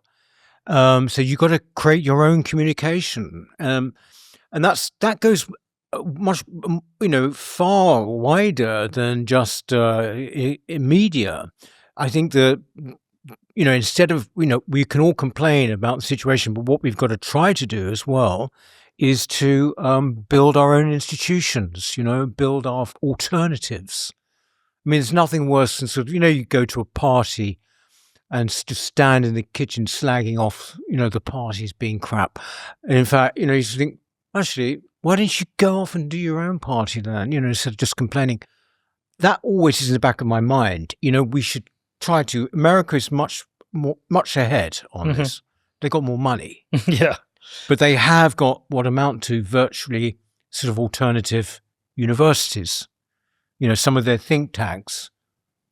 So you've got to create your own communication, and that goes much, far wider than just media. I think that instead of we can all complain about the situation, but what we've got to try to do as well is to build our own institutions. Build our alternatives. I mean, there's nothing worse than sort of you go to a party and just stand in the kitchen slagging off, the party's being crap. And in fact, you just think, actually, why didn't you go off and do your own party then, instead of just complaining? That always is in the back of my mind. We should try to, America is much ahead on this. They've got more money. Yeah. But they have got what amount to virtually sort of alternative universities. Some of their think tanks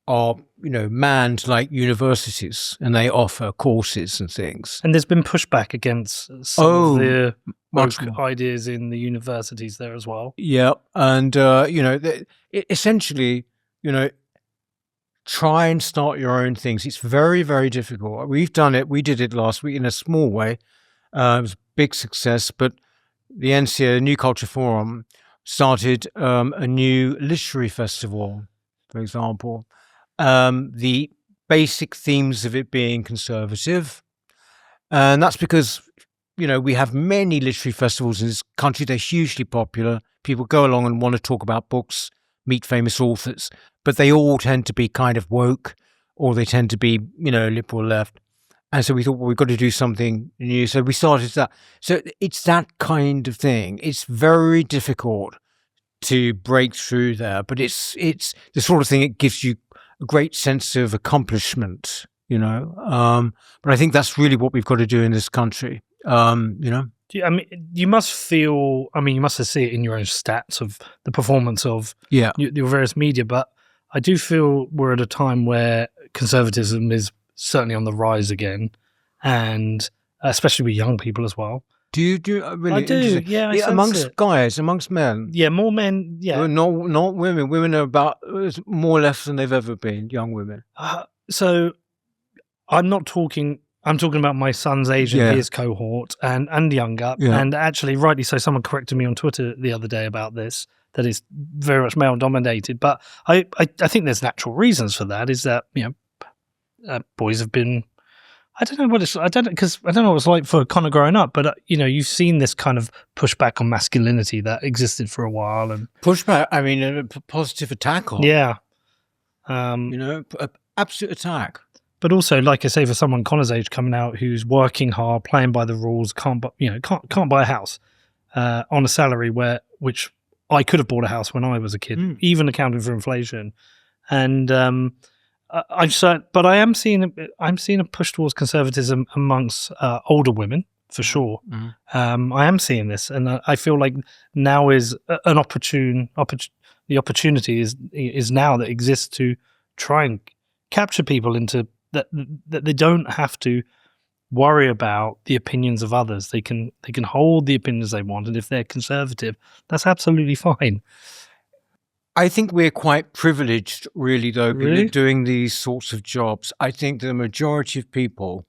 are, manned like universities, and they offer courses and things. And there's been pushback against some of the woke ideas in the universities there as well. Yeah, and essentially, try and start your own things. It's very, very difficult. We've done it. We did it last week in a small way. It was a big success, but the NCA, New Culture Forum, started a new literary festival, for example. The basic themes of it being conservative. And that's because, we have many literary festivals in this country. They're hugely popular. People go along and want to talk about books, meet famous authors, but they all tend to be kind of woke, or they tend to be, liberal left. And so we thought, well, we've got to do something new. So we started that. So it's that kind of thing. It's very difficult to break through there, but it's the sort of thing that gives you a great sense of accomplishment, but I think that's really what we've got to do in this country, you must feel, you must see it in your own stats of the performance of your various media, but I do feel we're at a time where conservatism is certainly on the rise again, and especially with young people as well. Do you really? I do, yeah. Amongst guys, amongst men. Yeah, more men. Yeah, not women. Women are about more left than they've ever been. Young women. So, I'm not talking. I'm talking about my son's age and his cohort, and younger. Yeah. And actually, rightly so, someone corrected me on Twitter the other day about this. That is very much male dominated. But I think there's natural reasons for that. Is that boys have been. I don't know what it's. I don't know what it's like for Connor growing up, but you've seen this kind of pushback on masculinity that existed for a while, and pushback. I mean, a positive attack on. Yeah, absolute attack. But also, like I say, for someone Connor's age coming out who's working hard, playing by the rules, can't buy a house on a salary which I could have bought a house when I was a kid, even accounting for inflation, and. But I'm seeing a push towards conservatism amongst older women for sure. I am seeing this, and I feel like now is an the opportunity is now that exists to try and capture people into that they don't have to worry about the opinions of others. They can hold the opinions they want, and if they're conservative, that's absolutely fine. I think we're quite privileged, really, though, Really? doing these sorts of jobs. I think the majority of people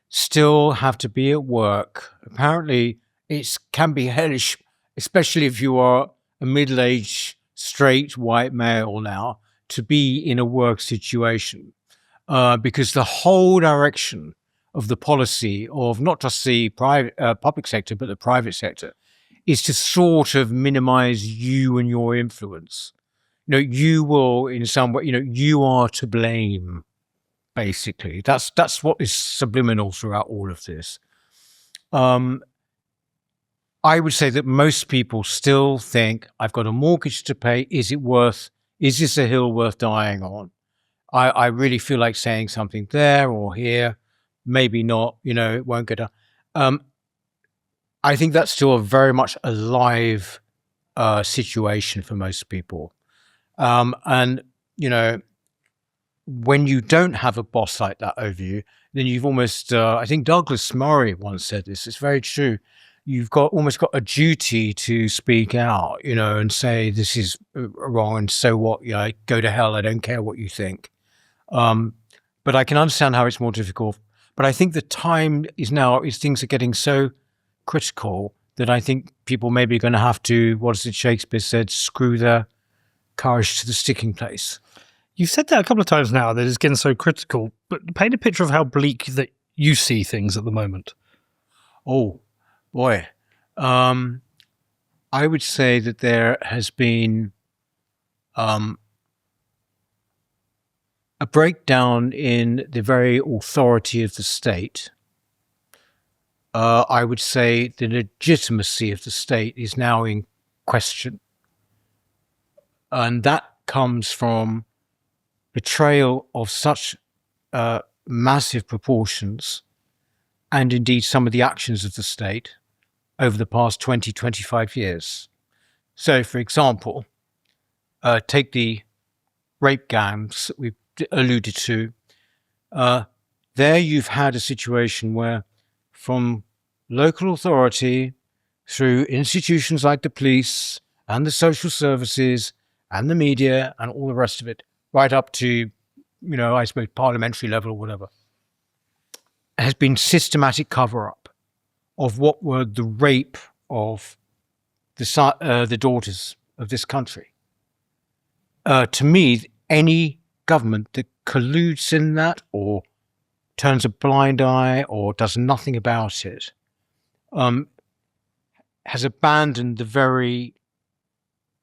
still have to be at work. Apparently, it can be hellish, especially if you are a middle-aged, straight, white male now, to be in a work situation. Because the whole direction of the policy of not just the public sector, but the private sector, is to sort of minimize you and your influence. You will, in some way, you are to blame, basically. That's what is subliminal throughout all of this. I would say that most people still think, I've got a mortgage to pay. Is this a hill worth dying on? I really feel like saying something there or here. Maybe not, it won't go down. I think that's still a very much a live situation for most people. And, when you don't have a boss like that over you, then you've almost, I think Douglas Murray once said this, it's very true. You've almost got a duty to speak out, and say, this is wrong. And so what? Go to hell. I don't care what you think. But I can understand how it's more difficult. But I think the time is now, things are getting so critical that I think people maybe are going to have to, what is it Shakespeare said, screw their courage to the sticking place. You've said that a couple of times now, that it's getting so critical, but paint a picture of how bleak that you see things at the moment. Oh, boy. I would say that there has been a breakdown in the very authority of the state. I would say the legitimacy of the state is now in question. And that comes from betrayal of such massive proportions, and indeed some of the actions of the state over the past 20, 25 years. So, for example, take the rape gangs that we've alluded to. There you've had a situation where from local authority through institutions like the police and the social services and the media and all the rest of it, right up to, I suppose, parliamentary level or whatever, has been systematic cover-up of what were the rape of the daughters of this country. To me, any government that colludes in that or turns a blind eye or does nothing about it has abandoned the very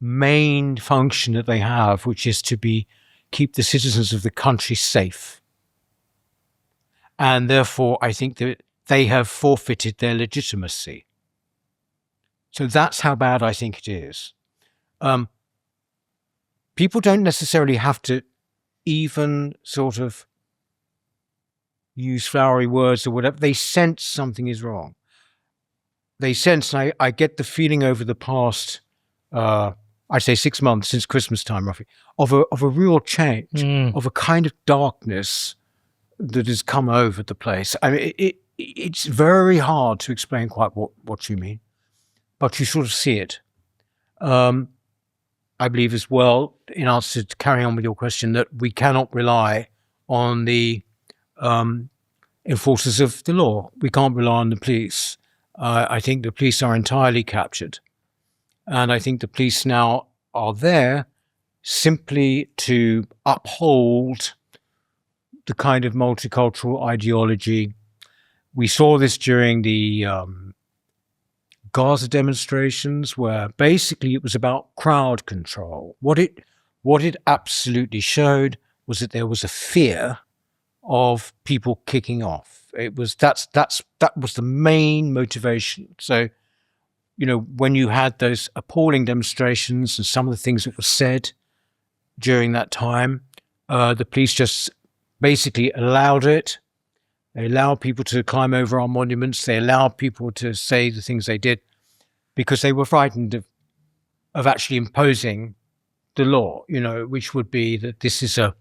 main function that they have, which is to keep the citizens of the country safe. And therefore, I think that they have forfeited their legitimacy. So that's how bad I think it is. People don't necessarily have to even sort of use flowery words or whatever. They sense something is wrong. They sense, and I get the feeling over the past, I'd say 6 months since Christmas time, roughly, of a real change, of a kind of darkness that has come over the place. I mean, it's very hard to explain quite what you mean, but you sort of see it. I believe as well, in answer to carry on with your question, that we cannot rely on the enforcers of the law. We can't rely on the police. I think the police are entirely captured. And I think the police now are there simply to uphold the kind of multicultural ideology. We saw this during the Gaza demonstrations, where basically it was about crowd control. What it absolutely showed was that there was a fear of people kicking off. That was the main motivation. So, when you had those appalling demonstrations and some of the things that were said during that time, the police just basically allowed it. They allowed people to climb over our monuments. They allowed people to say the things they did because they were frightened of actually imposing the law, which would be that this is a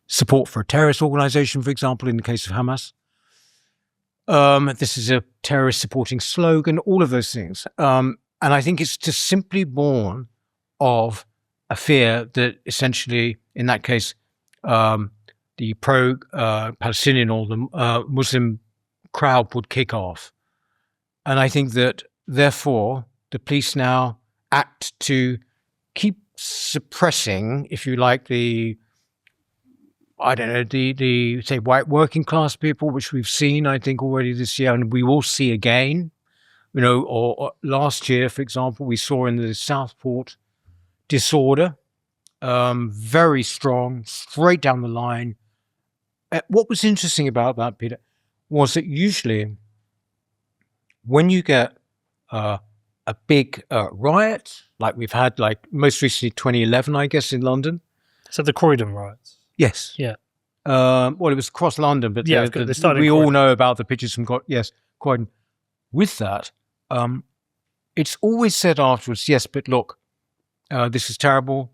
support for a terrorist organization, for example, in the case of Hamas. This is a terrorist supporting slogan, all of those things. And I think it's just simply born of a fear that essentially, in that case, the pro-Palestinian or the Muslim crowd would kick off. And I think that, therefore, the police now act to keep suppressing, if you like, the say white working class people, which we've seen, I think, already this year, and we will see again. Or last year, for example, we saw in the Southport disorder, very strong, straight down the line. What was interesting about that, Peter, was that usually when you get a big riot, like we've had, like most recently 2011, I guess, in London. So the Croydon riots. Yes. Yeah. Well, it was across London, but yeah, we all know about the pictures from Croydon. With that, it's always said afterwards, yes, but look, this is terrible.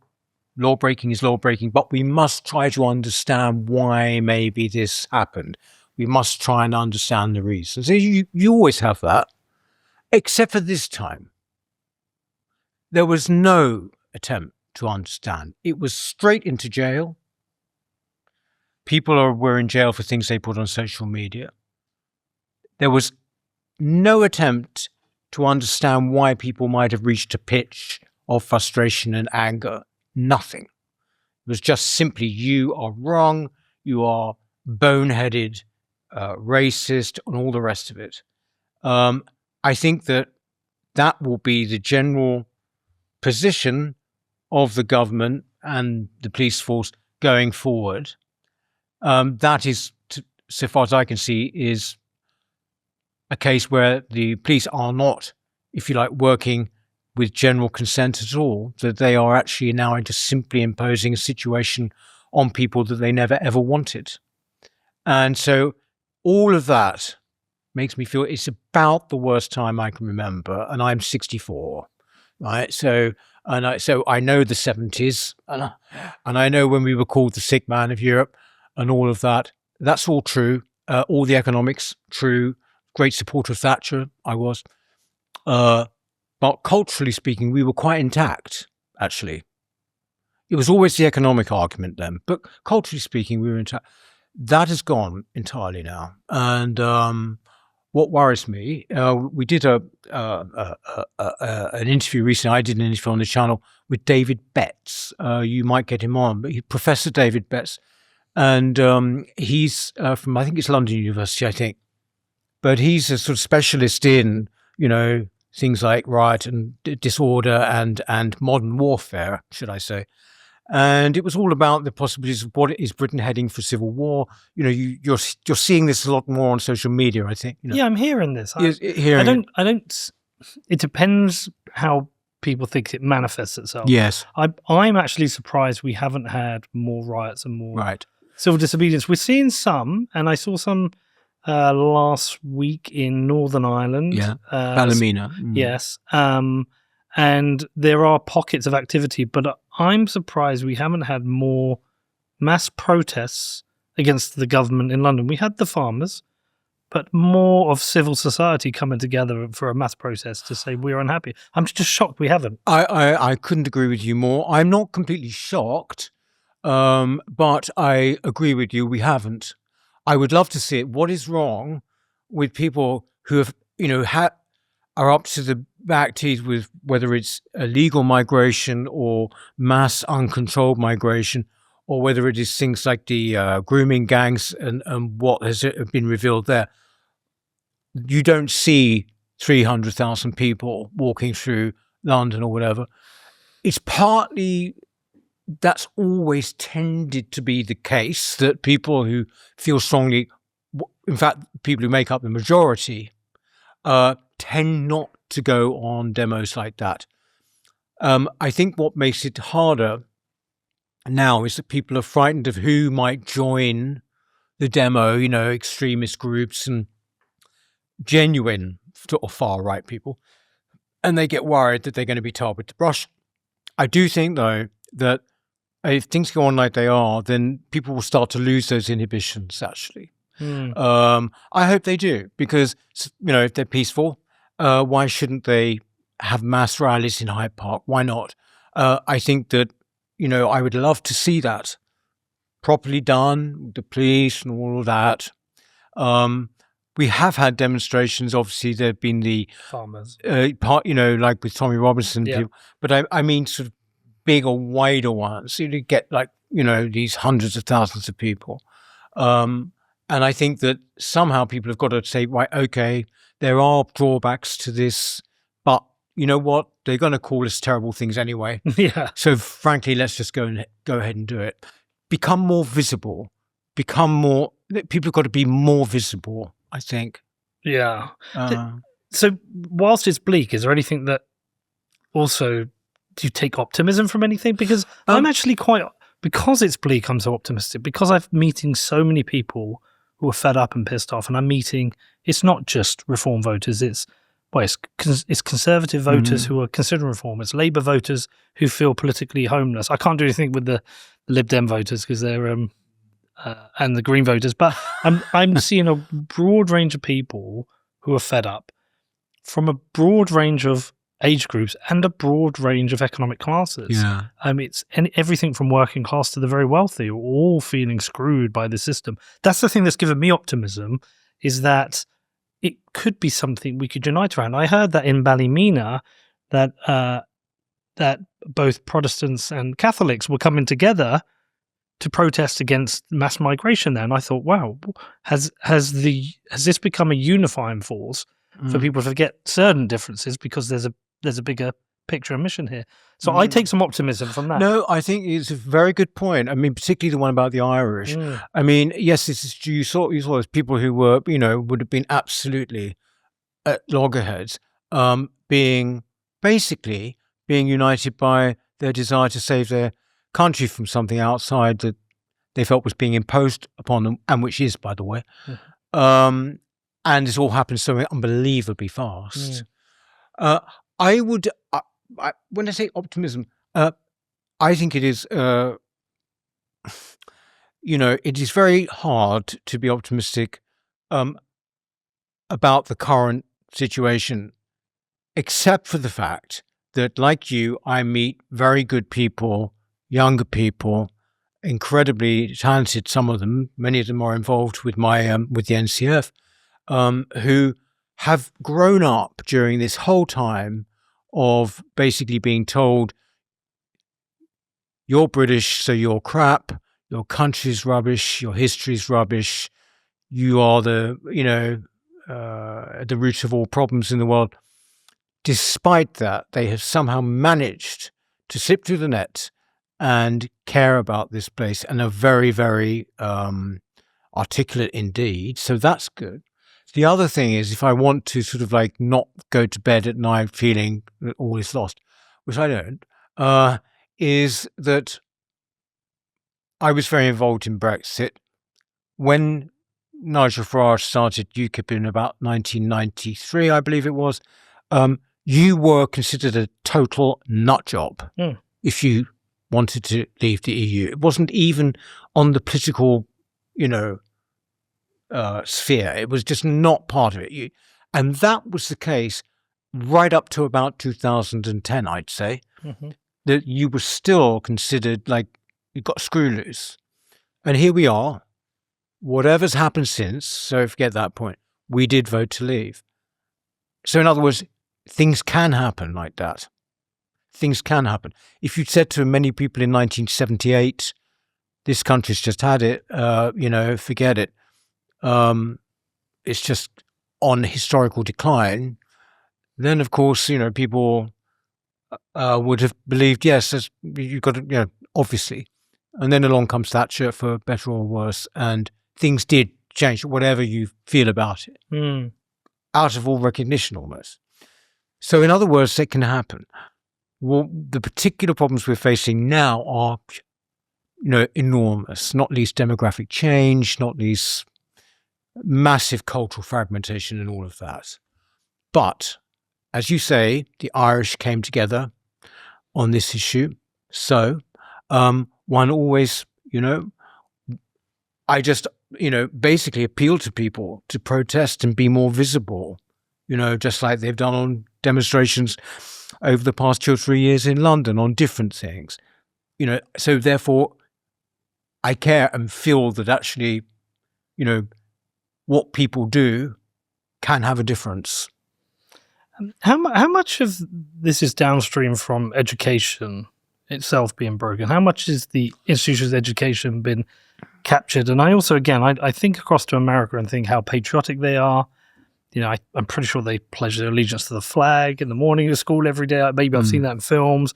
Law breaking is law breaking, but we must try to understand why maybe this happened. We must try and understand the reasons. You always have that, except for this time. There was no attempt to understand. It was straight into jail. People were in jail for things they put on social media. There was no attempt to understand why people might have reached a pitch of frustration and anger. Nothing. It was just simply, you are wrong, you are boneheaded, racist, and all the rest of it. I think that will be the general position of the government and the police force going forward. That is, so far as I can see, is a case where the police are not, if you like, working with general consent at all, that they are actually now just simply imposing a situation on people that they never ever wanted. And so all of that makes me feel it's about the worst time I can remember, and I'm 64, right? So I know the 70s, and I know when we were called the sick man of Europe and all of that. That's all true. All the economics, true. Great supporter of Thatcher, I was. But culturally speaking, we were quite intact, actually. It was always the economic argument then, but culturally speaking, we were intact. That has gone entirely now. And what worries me, we did an interview recently. I did an interview on the channel with David Betts. You might get him on, but Professor David Betts. And he's from, I think it's London University, I think. But he's a sort of specialist in, things like riot and disorder and modern warfare, should I say. And it was all about the possibilities of what is Britain heading for civil war. You're seeing this a lot more on social media, I think. Yeah, I'm hearing this. I don't. It depends how people think it manifests itself. Yes. I'm actually surprised we haven't had more riots and more civil disobedience. We're seeing some, and I saw some last week in Northern Ireland. Yeah, Ballymena. Yes. And there are pockets of activity, but I'm surprised we haven't had more mass protests against the government in London. We had the farmers, but more of civil society coming together for a mass protest to say we're unhappy. I'm just shocked we haven't. I couldn't agree with you more. I'm not completely shocked, but I agree with you, we haven't. I would love to see it. What is wrong with people who have, are up to the back teeth with whether it's illegal migration or mass uncontrolled migration, or whether it is things like the grooming gangs and what has been revealed there? You don't see 300,000 people walking through London or whatever. It's partly, that's always tended to be the case, that people who feel strongly, in fact, people who make up the majority, tend not to go on demos like that. I think what makes it harder now is that people are frightened of who might join the demo, extremist groups and genuine or far-right people, and they get worried that they're going to be tarred with the brush. I do think, though, that if things go on like they are, then people will start to lose those inhibitions, actually. I hope they do, because, if they're peaceful, why shouldn't they have mass rallies in Hyde Park? Why not? I think that, I would love to see that properly done, the police and all of that. We have had demonstrations. Obviously, there have been the farmers, like with Tommy Robinson. Yeah. But I mean, sort of bigger, wider ones. You get these hundreds of thousands of people. And I think that somehow people have got to say, right, okay, there are drawbacks to this, but you know what? They're going to call us terrible things anyway. Yeah. So frankly, let's just go ahead and do it. Become more visible. People have got to be more visible, I think. Yeah. So whilst it's bleak, is there anything that also, do you take optimism from anything? Because I'm actually because it's bleak, I'm so optimistic, because I'm meeting so many people who are fed up and pissed off, and it's not just reform voters, it's conservative voters who are considering reform, it's Labour voters who feel politically homeless. I can't do anything with the Lib Dem voters because they're and the Green voters, but I'm seeing a broad range of people who are fed up from a broad range of age groups and a broad range of economic classes. Yeah. It's everything from working class to the very wealthy, all feeling screwed by the system. That's the thing that's given me optimism, is that it could be something we could unite around. I heard that in Ballymena that both Protestants and Catholics were coming together to protest against mass migration there. And I thought, wow, has this become a unifying force for people to forget certain differences because there's a bigger picture and mission here? So I take some optimism from that. No, I think it's a very good point. I mean, particularly the one about the Irish. I mean, yes, you saw those people who were, would have been absolutely at loggerheads, being united by their desire to save their country from something outside that they felt was being imposed upon them, and which is, by the way. And this all happened so unbelievably fast. When I say optimism, I think it is, it is very hard to be optimistic about the current situation, except for the fact that, like you, I meet very good people, younger people, incredibly talented, some of them, many of them are involved with with the NCF, who have grown up during this whole time of basically being told, you're British, so you're crap, your country's rubbish, your history's rubbish, you are the root of all problems in the world. Despite that, they have somehow managed to slip through the net and care about this place and are very, very articulate indeed. So that's good. The other thing is, if I want to sort of like not go to bed at night feeling that all is lost, which I don't, is that I was very involved in Brexit. When Nigel Farage started UKIP in about 1993, I believe it was, you were considered a total nut job if you wanted to leave the EU. It wasn't even on the political, sphere. It was just not part of it. And that was the case right up to about 2010, I'd say, that you were still considered like you got screw loose. And here we are. Whatever's happened since, so forget that point, we did vote to leave. So in other words, things can happen like that. Things can happen. If you'd said to many people in 1978, this country's just had it, forget it. It's just on historical decline, then of course, people would have believed, yes, you've got to, obviously. And then along comes Thatcher, for better or worse, and things did change, whatever you feel about it, out of all recognition almost. So in other words, it can happen. Well, the particular problems we're facing now are, enormous, not least demographic change, not least massive cultural fragmentation and all of that. But, as you say, the Irish came together on this issue. So, one always, I just, basically appeal to people to protest and be more visible, just like they've done on demonstrations over the past 2 or 3 years in London on different things. So therefore I care and feel that actually, what people do can have a difference. How much of this is downstream from education itself being broken? How much is the institutions of education been captured? And I also, again, I think across to America and think how patriotic they are. I'm pretty sure they pledge their allegiance to the flag in the morning at school every day. Maybe I've seen that in films.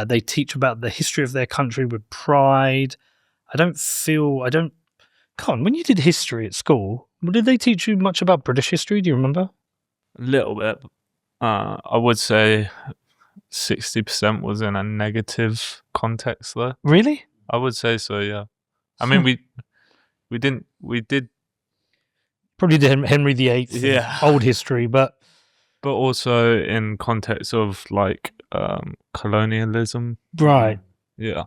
They teach about the history of their country with pride. When you did history at school, did they teach you much about British history? Do you remember? A little bit. I would say 60% was in a negative context there. Really? I would say so, yeah. I mean, we did probably did Henry VIII, yeah, old history, but also in context of like colonialism, right? Yeah.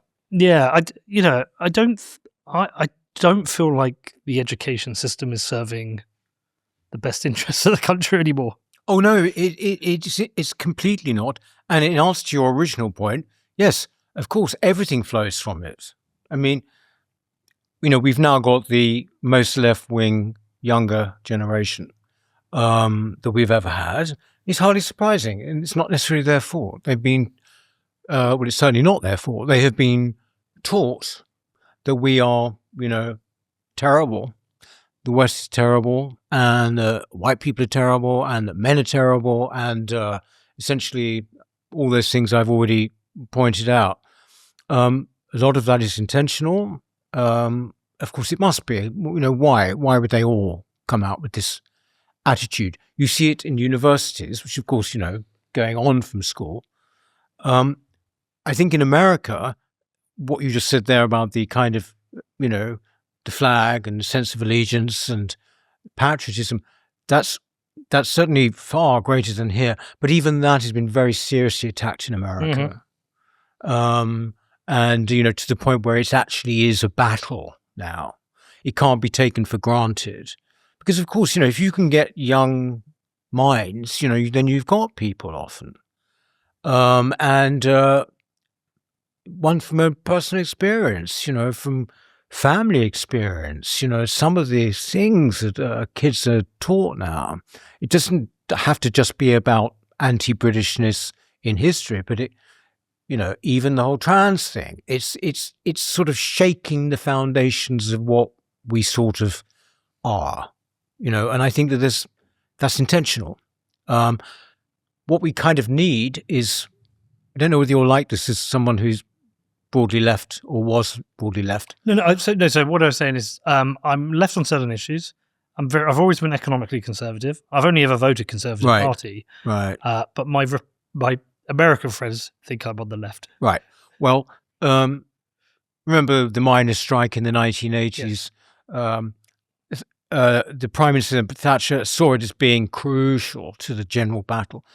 I don't feel like the education system is serving the best interests of the country anymore. Oh no, it's completely not. And in answer to your original point, yes, of course, everything flows from it. I mean, we've now got the most left-wing younger generation that we've ever had. It's hardly surprising, and it's not necessarily their fault. They've been, it's certainly not their fault. They have been taught that we are, terrible. The West is terrible, and white people are terrible, and men are terrible, and essentially all those things I've already pointed out. A lot of that is intentional. Of course, it must be. Why? Why would they all come out with this attitude? You see it in universities, which, of course, going on from school. I think in America, what you just said there about the kind of, the flag and the sense of allegiance and patriotism, that's certainly far greater than here. But even that has been very seriously attacked in America. Mm-hmm. And, to the point where it actually is a battle now. It can't be taken for granted. Because, of course, if you can get young minds, then you've got people often. And one from a personal experience, from family experience, some of the things that kids are taught now, it doesn't have to just be about anti-Britishness in history, but it, even the whole trans thing, it's sort of shaking the foundations of what we sort of are, and I think that that's intentional. What we kind of need is, I don't know whether you're like this as someone who's broadly left or was broadly left. So what I was saying is, I'm left on certain issues. I've always been economically conservative. I've only ever voted Conservative Party. Right. But my American friends think I'm on the left. Right. Well, remember the miners' strike in the 1980s? Yes. The Prime Minister Thatcher saw it as being crucial to the general battle.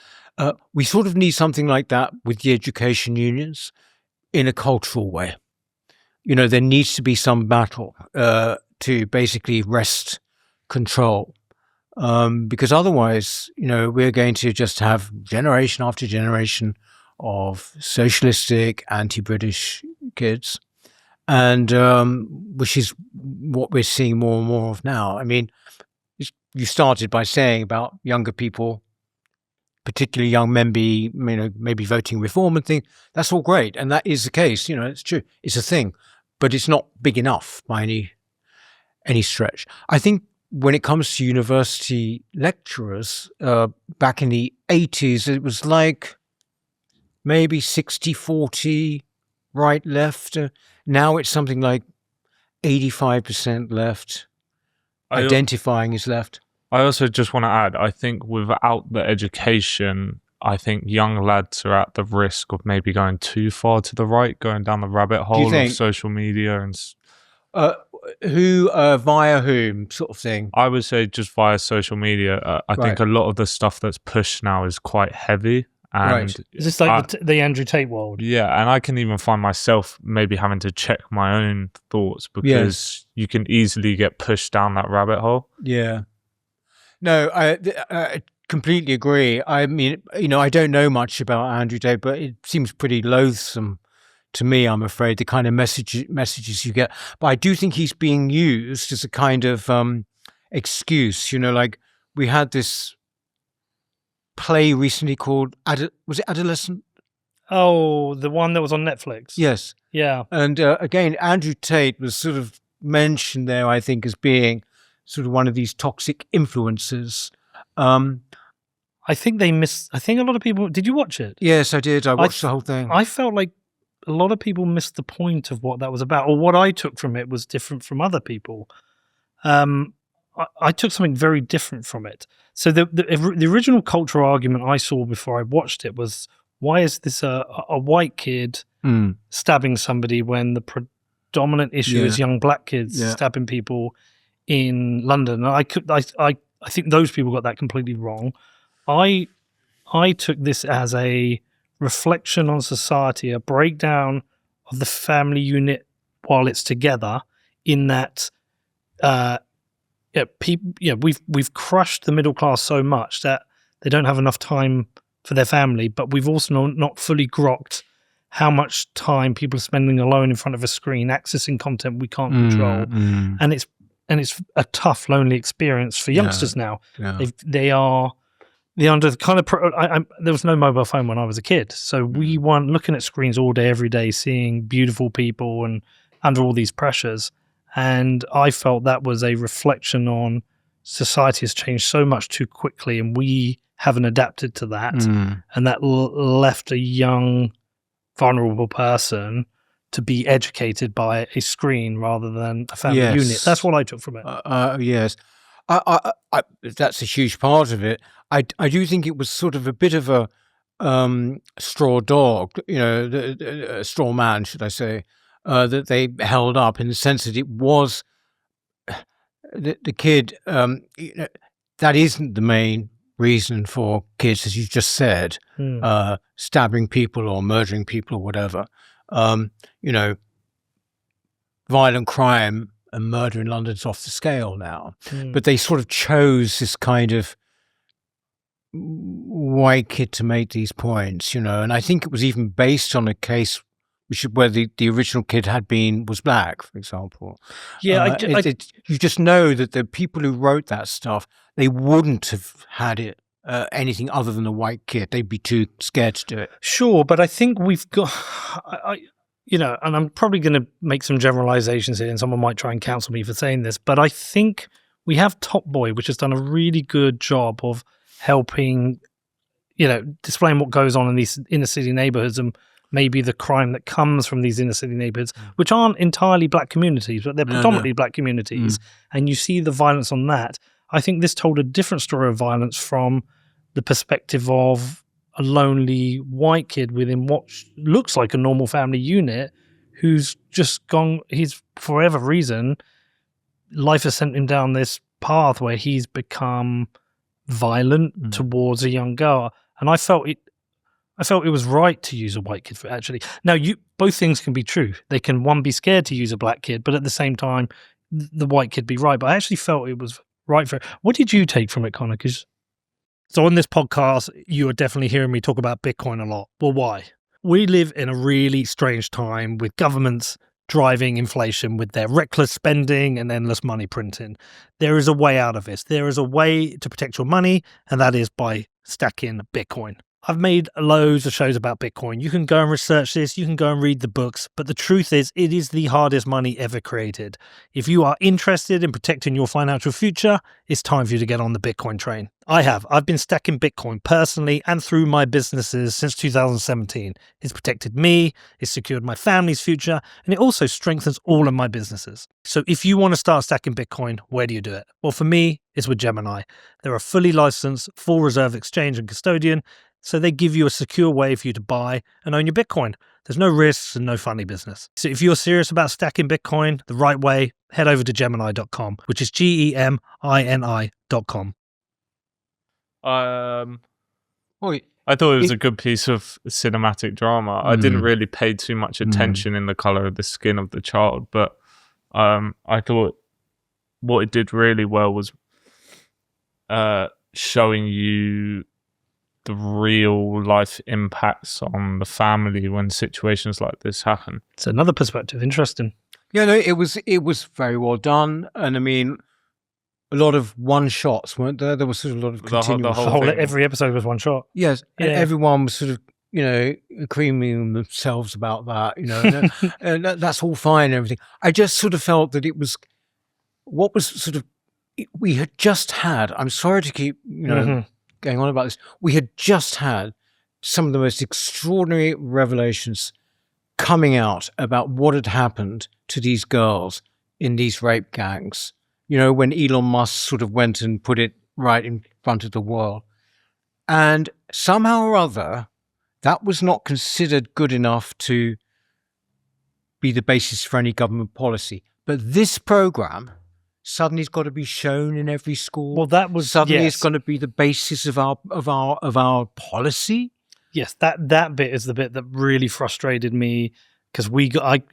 We sort of need something like that with the education unions in a cultural way. There needs to be some battle to basically wrest control. Because otherwise, we're going to just have generation after generation of socialistic, anti-British kids, and which is what we're seeing more and more of now. I mean, you started by saying about younger people, particularly young men, maybe voting reform and things. That's all great, and that is the case. It's true. It's a thing, but it's not big enough by any stretch. I think when it comes to university lecturers, back in the 80s, it was like maybe 60-40 right, left. Now it's something like 85% left, identifying as left. I also just want to add, I think without the education, I think young lads are at the risk of maybe going too far to the right, going down the rabbit hole of social media and who via whom sort of thing? I would say just via social media. I think a lot of the stuff that's pushed now is quite heavy, And is this like the Andrew Tate world? Yeah, and I can even find myself maybe having to check my own thoughts because you can easily get pushed down that rabbit hole. Yeah. No, I completely agree. I mean, I don't know much about Andrew Tate, but it seems pretty loathsome to me, I'm afraid, the kind of messages you get. But I do think he's being used as a kind of excuse. Like we had this play recently called was it Adolescent? Oh, the one that was on Netflix. Yes. Yeah. And again, Andrew Tate was sort of mentioned there, I think, as being sort of one of these toxic influences. I think I think a lot of people. Did you watch it? Yes, I did. I watched the whole thing. I felt like a lot of people missed the point of what that was about, or what I took from it was different from other people. I took something very different from it. So the original cultural argument I saw before I watched it was, why is this a white kid stabbing somebody when the predominant issue is young black kids stabbing people in London? And I think those people got that completely wrong. I took this as a reflection on society, a breakdown of the family unit while it's together, in that we've crushed the middle class so much that they don't have enough time for their family, but we've also not fully grokked how much time people are spending alone in front of a screen accessing content we can't control. And it's a tough, lonely experience for youngsters now. They're under the kind of there was no mobile phone when I was a kid, so we weren't looking at screens all day, every day, seeing beautiful people and under all these pressures. And I felt that was a reflection on society has changed so much too quickly, and we haven't adapted to that. And that left a young, vulnerable person to be educated by a screen rather than a family unit. That's what I took from it. Yes. That's a huge part of it. I do think it was sort of a bit of a straw dog, a straw man, should I say, that they held up, in the sense that it was the kid. That isn't the main reason for kids, as you just said, stabbing people or murdering people or whatever. Violent crime and murder in London's off the scale now. But they sort of chose this kind of white kid to make these points, and I think it was even based on a case where the original kid was black, for example. Yeah, you just know that the people who wrote that stuff, they wouldn't have had it anything other than a white kid. They'd be too scared to do it. Sure, but I think we've got, and I'm probably going to make some generalizations here, and someone might try and counsel me for saying this, but I think we have Top Boy, which has done a really good job of helping, displaying what goes on in these inner city neighborhoods and maybe the crime that comes from these inner city neighborhoods, which aren't entirely black communities, but they're predominantly black communities. And you see the violence on that. I think this told a different story of violence from the perspective of a lonely white kid within what looks like a normal family unit, who's just gone, for whatever reason, life has sent him down this path where he's become violent towards a young girl. And I felt it was right to use a white kid for it, actually. Now, both things can be true. They can, one, be scared to use a black kid, but at the same time, the white kid be right. But I actually felt it was right for it. What did you take from it, Connor? So on this podcast, you are definitely hearing me talk about Bitcoin a lot. Well, why? We live in a really strange time with governments driving inflation with their reckless spending and endless money printing. There is a way out of this. There is a way to protect your money, and that is by stacking Bitcoin. I've made loads of shows about Bitcoin. You can go and research this. You can go and read the books. But the truth is, it is the hardest money ever created. If you are interested in protecting your financial future, it's time for you to get on the Bitcoin train. I've been stacking Bitcoin personally and through my businesses since 2017. It's protected me, it's secured my family's future, and it also strengthens all of my businesses. So if you want to start stacking Bitcoin, where do you do it? Well, for me, it's with Gemini. They're a fully licensed, full reserve exchange and custodian, so they give you a secure way for you to buy and own your Bitcoin. There's no risks and no funny business. So if you're serious about stacking Bitcoin the right way, head over to Gemini.com, which is GEMINI.com. Well, I thought it was a good piece of cinematic drama. I didn't really pay too much attention in the color of the skin of the child, but I thought what it did really well was showing you the real life impacts on the family when situations like this happen. It's another perspective. Interesting. Yeah, no, it was very well done, and I mean, a lot of one shots, weren't there? There was sort of a lot of continual. Every episode was one shot. Yes, and everyone was sort of, you know, creaming themselves about that, you know, and that's all fine and everything. I just sort of felt that it was what was sort of we had just had. I'm sorry to keep, you know, going on about this. We had just had some of the most extraordinary revelations coming out about what had happened to these girls in these rape gangs. You know, when Elon Musk sort of went and put it right in front of the world. And somehow or other, that was not considered good enough to be the basis for any government policy. But this program suddenly has got to be shown in every school. Well, that was suddenly it's going to be the basis of our policy. Yes, that bit is the bit that really frustrated me, because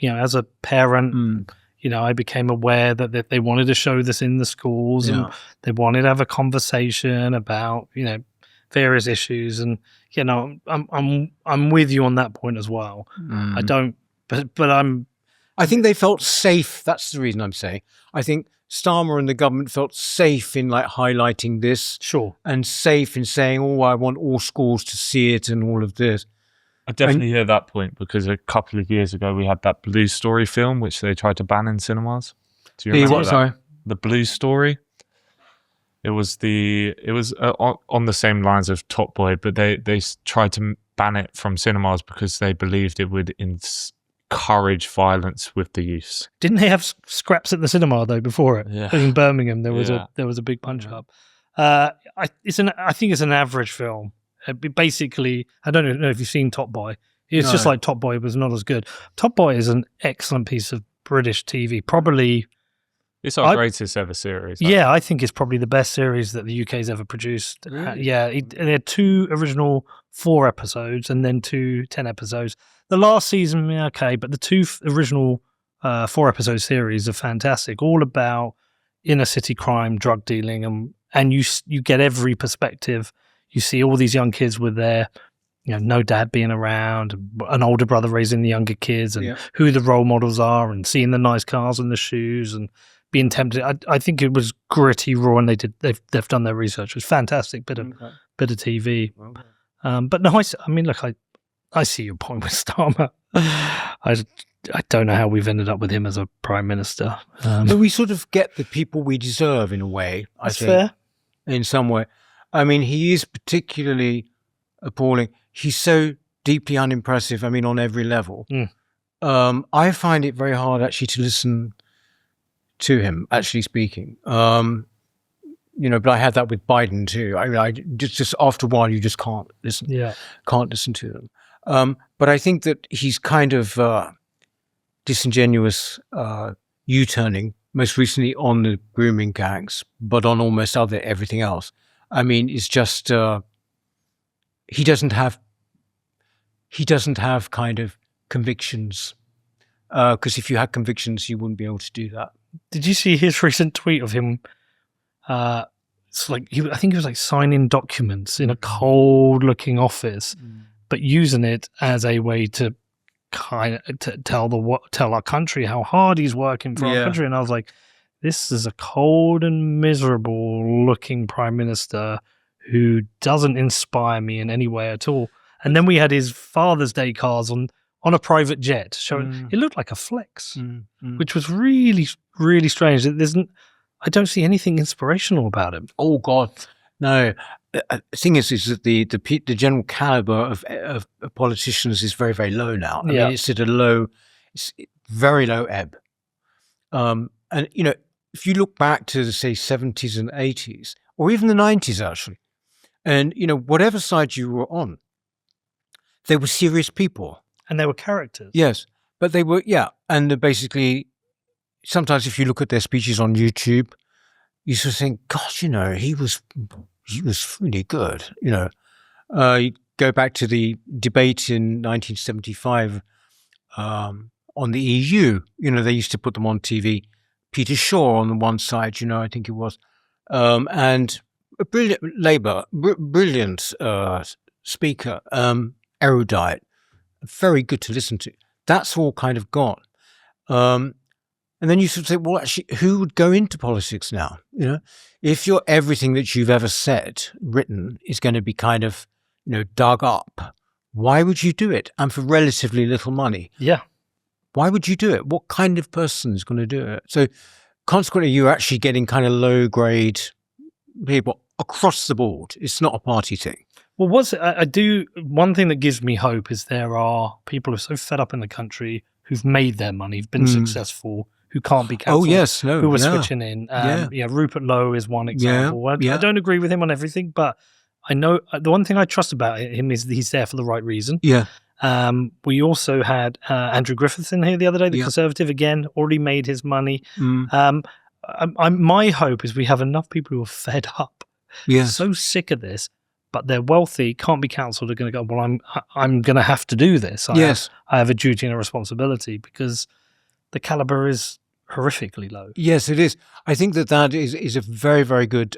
as a parent, you know, I became aware that they wanted to show this in the schools, and they wanted to have a conversation about, you know, various issues. And you know, I'm with you on that point as well. I don't, but I think they felt safe. That's the reason I'm saying. I think Starmer and the government felt safe in like highlighting this, and safe in saying, "Oh, I want all schools to see it," and all of this. I definitely hear that point, because a couple of years ago we had that Blue Story film, which they tried to ban in cinemas. Do you remember that? Sorry? The Blue Story. It was on the same lines of Top Boy, but they tried to ban it from cinemas because they believed it would encourage violence with the youths. Didn't they have scraps at the cinema though before it? Yeah. In Birmingham, there was a big punch up. I think it's an average film. Basically, I don't know if you've seen Top Boy. It's just like Top Boy was not as good. Top Boy is an excellent piece of British TV. Probably, it's our greatest ever series. Yeah, I think it's probably the best series that the UK's ever produced. Really? There are 2 original 4 episodes and then 2 10 episodes. The last season, okay, but the 2 original 4 episode series are fantastic. All about inner city crime, drug dealing, and you get every perspective. You see all these young kids with their, you know, no dad being around, an older brother raising the younger kids, and who the role models are, and seeing the nice cars and the shoes, and being tempted. I think it was gritty, raw, and they've done their research. It was fantastic bit of TV. But no, I mean, look, I see your point with Starmer. I don't know how we've ended up with him as a prime minister. But we sort of get the people we deserve in a way. I think, fair. In some way. I mean, he is particularly appalling. He's so deeply unimpressive, I mean, on every level. I find it very hard actually to listen to him, actually speaking. You know, but I had that with Biden too. I mean, I just after a while, you just can't listen. Can't listen to them. But I think that he's kind of disingenuous U-turning, most recently on the grooming gangs, but on almost everything else. I mean, it's just he doesn't have kind of convictions, because if you had convictions, you wouldn't be able to do that. Did you see his recent tweet of him? It's like I think he was like signing documents in a cold-looking office, but using it as a way to kind of tell our country how hard he's working for our country. And I was like, this is a cold and miserable looking prime minister who doesn't inspire me in any way at all. And then we had his Father's Day cars on a private jet showing it looked like a flex, which was really, really strange. I don't see anything inspirational about him. Oh God, no. The thing is that the general caliber of politicians is very, very low now. I mean, it's at it's very low ebb. And you know, if you look back to say 70s and 80s, or even the 90s actually, and you know, whatever side you were on, they were serious people. And they were characters. Yes, but they were, and basically, sometimes if you look at their speeches on YouTube, you sort of think, gosh, you know, he was really good, you know. go back to the debate in 1975 on the EU. They used to put them on TV. Peter Shaw on the one side, I think it was, and a brilliant Labour, brilliant speaker, erudite, very good to listen to. That's all kind of gone. And then you sort of say, well, actually, who would go into politics now? If everything that you've ever said, written, is going to be kind of, dug up, why would you do it? And for relatively little money. Yeah. Why would you do it? What kind of person is going to do it? So consequently, you're actually getting kind of low grade people across the board. It's not a party thing. Well, one thing that gives me hope is there are people who are so fed up in the country who've made their money, who've been successful, who can't be cancelled. Oh, yes. No, who are switching in. Rupert Lowe is one example. I don't agree with him on everything, but I know the one thing I trust about him is he's there for the right reason. Yeah. We also had Andrew Griffiths in here the other day, the Conservative, again, already made his money. My hope is we have enough people who are fed up, so sick of this, but they're wealthy, can't be cancelled, are going to go, well, I'm going to have to do this. I have a duty and a responsibility, because the caliber is horrifically low. Yes, it is. I think that is a very, very good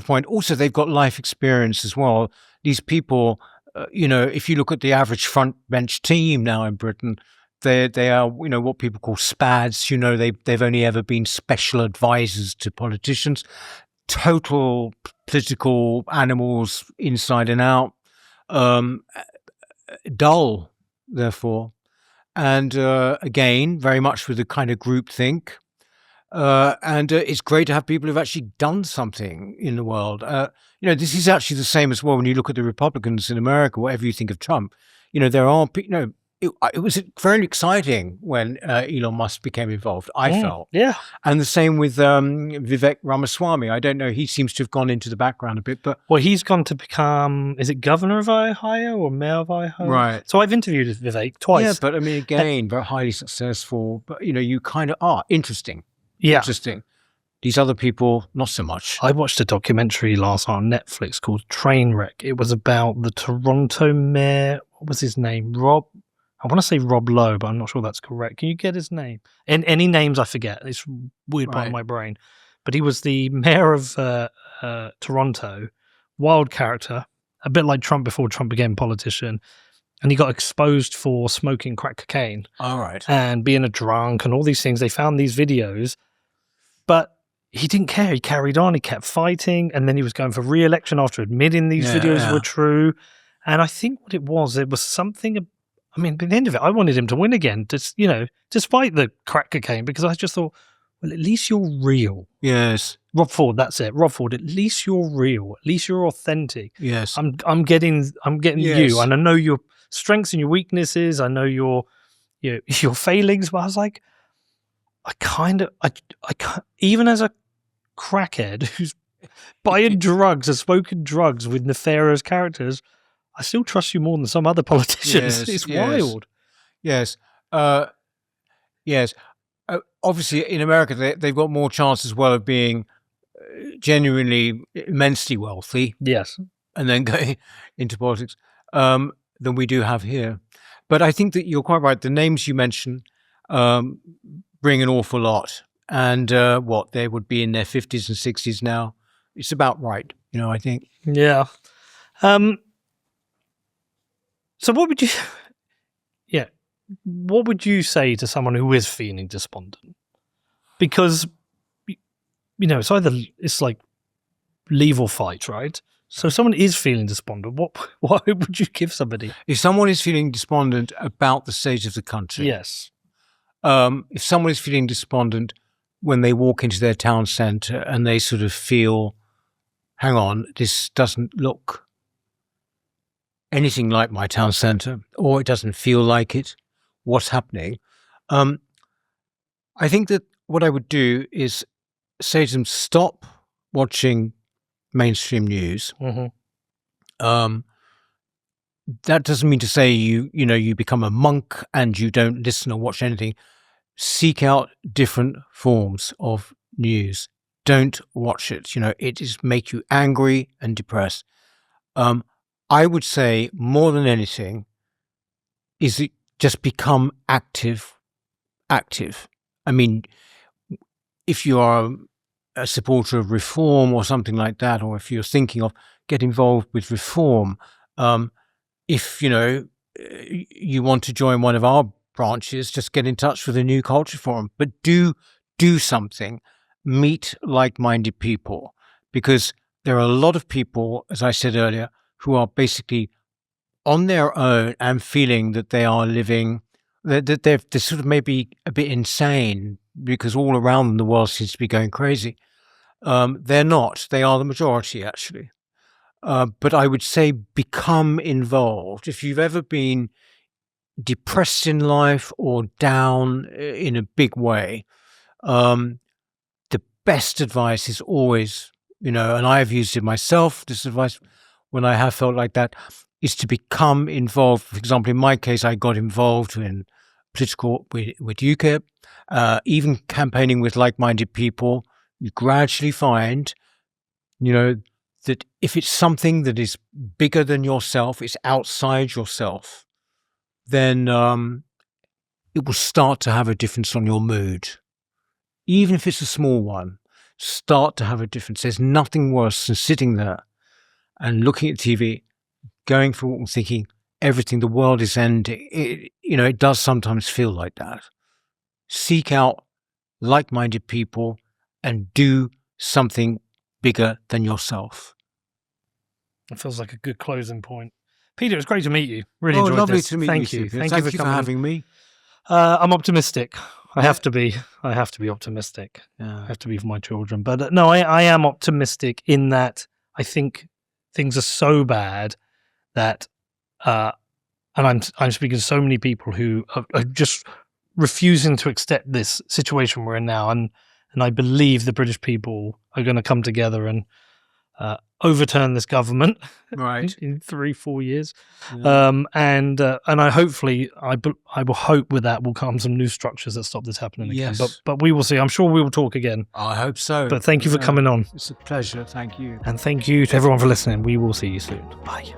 point. Also, they've got life experience as well. These people, if you look at the average front bench team now in Britain, they are, what people call spads. They've only ever been special advisors to politicians, total political animals inside and out, dull, therefore. And again, very much with a kind of groupthink. And it's great to have people who've actually done something in the world. This is actually the same as well when you look at the Republicans in America, whatever you think of Trump. There are, it was very exciting when Elon Musk became involved, I felt. Yeah. And the same with Vivek Ramaswamy. I don't know, he seems to have gone into the background a bit, but... Well, he's gone to become, is it governor of Ohio or mayor of Ohio? Right. So I've interviewed Vivek twice. Yeah, but I mean, again, very highly successful, but, you kind of are interesting. Yeah. Interesting. These other people, not so much. I watched a documentary last night on Netflix called Trainwreck. It was about the Toronto mayor. What was his name? I want to say Rob Lowe, but I'm not sure that's correct. Can you get his name? And any names I forget. It's a weird part of my brain. But he was the mayor of Toronto, wild character, a bit like Trump before Trump became a politician. And he got exposed for smoking crack cocaine. All right. And being a drunk and all these things. They found these videos, but he didn't care. He carried on. He kept fighting. And then he was going for re-election after admitting these videos were true. And I think what it was something, I mean, by the end of it, I wanted him to win again, despite the crack cocaine, because I just thought, well, at least you're real. Yes. Rob Ford, that's it. Rob Ford, at least you're real. At least you're authentic. Yes. I'm getting you, and I know your strengths and your weaknesses. I know your failings. But I was like, I can't, even as a crackhead who's buying drugs and smoking drugs with nefarious characters, I still trust you more than some other politicians. Yes, it's wild. Yes. Yes. Obviously, in America, they've got more chance as well of being genuinely immensely wealthy. Yes. And then going into politics than we do have here. But I think that you're quite right. The names you mentioned bring an awful lot. And they would be in their 50s and 60s now. It's about right, I think. Yeah. So what would you say to someone who is feeling despondent? Because, it's like leave or fight, right? So if someone is feeling despondent, what would you give somebody? If someone is feeling despondent about the state of the country. Yes. If someone is feeling despondent when they walk into their town centre and they sort of feel, hang on, this doesn't look anything like my town centre, or it doesn't feel like it, what's happening? I think that what I would do is say to them, stop watching mainstream news. Mm-hmm. That doesn't mean to say you become a monk and you don't listen or watch anything. Seek out different forms of news. Don't watch it. It just make you angry and depressed. I would say more than anything is it just become active. I mean, if you are a supporter of reform or something like that, or if you're thinking of get involved with reform, if you want to join one of our branches, just get in touch with the New Culture Forum. But do something, meet like-minded people, because there are a lot of people, as I said earlier, who are basically on their own and feeling that they are living, that they're sort of maybe a bit insane because all around them the world seems to be going crazy. They're not. They are the majority, actually. But I would say become involved. If you've ever been depressed in life or down in a big way, the best advice is always, and I've used it myself, this advice, when I have felt like that, is to become involved. For example, in my case, I got involved in political with UKIP, even campaigning with like-minded people. You gradually find, that if it's something that is bigger than yourself, it's outside yourself, then it will start to have a difference on your mood. Even if it's a small one, start to have a difference. There's nothing worse than sitting there and looking at TV, going for a walk and thinking everything, the world is ending. It does sometimes feel like that. Seek out like-minded people and do something bigger than yourself. It feels like a good closing point. Peter, it was great to meet you. Really enjoyed lovely this. to meet Thank you. you. Thank you for coming having me. I'm optimistic. I have to be optimistic. Yeah. I have to be for my children. But no, I am optimistic in that I think things are so bad that, and I'm speaking to so many people who are just refusing to accept this situation we're in now, and I believe the British people are going to come together and overturn this government Right. in 3-4 years. Yeah. And I hopefully I will hope with that will come some new structures that stop this happening again. Yes. But we will see. I'm sure we will talk again. I hope so. But thank you for coming on. It's a pleasure. Thank you. And thank you to everyone for listening. We will see you soon. Bye.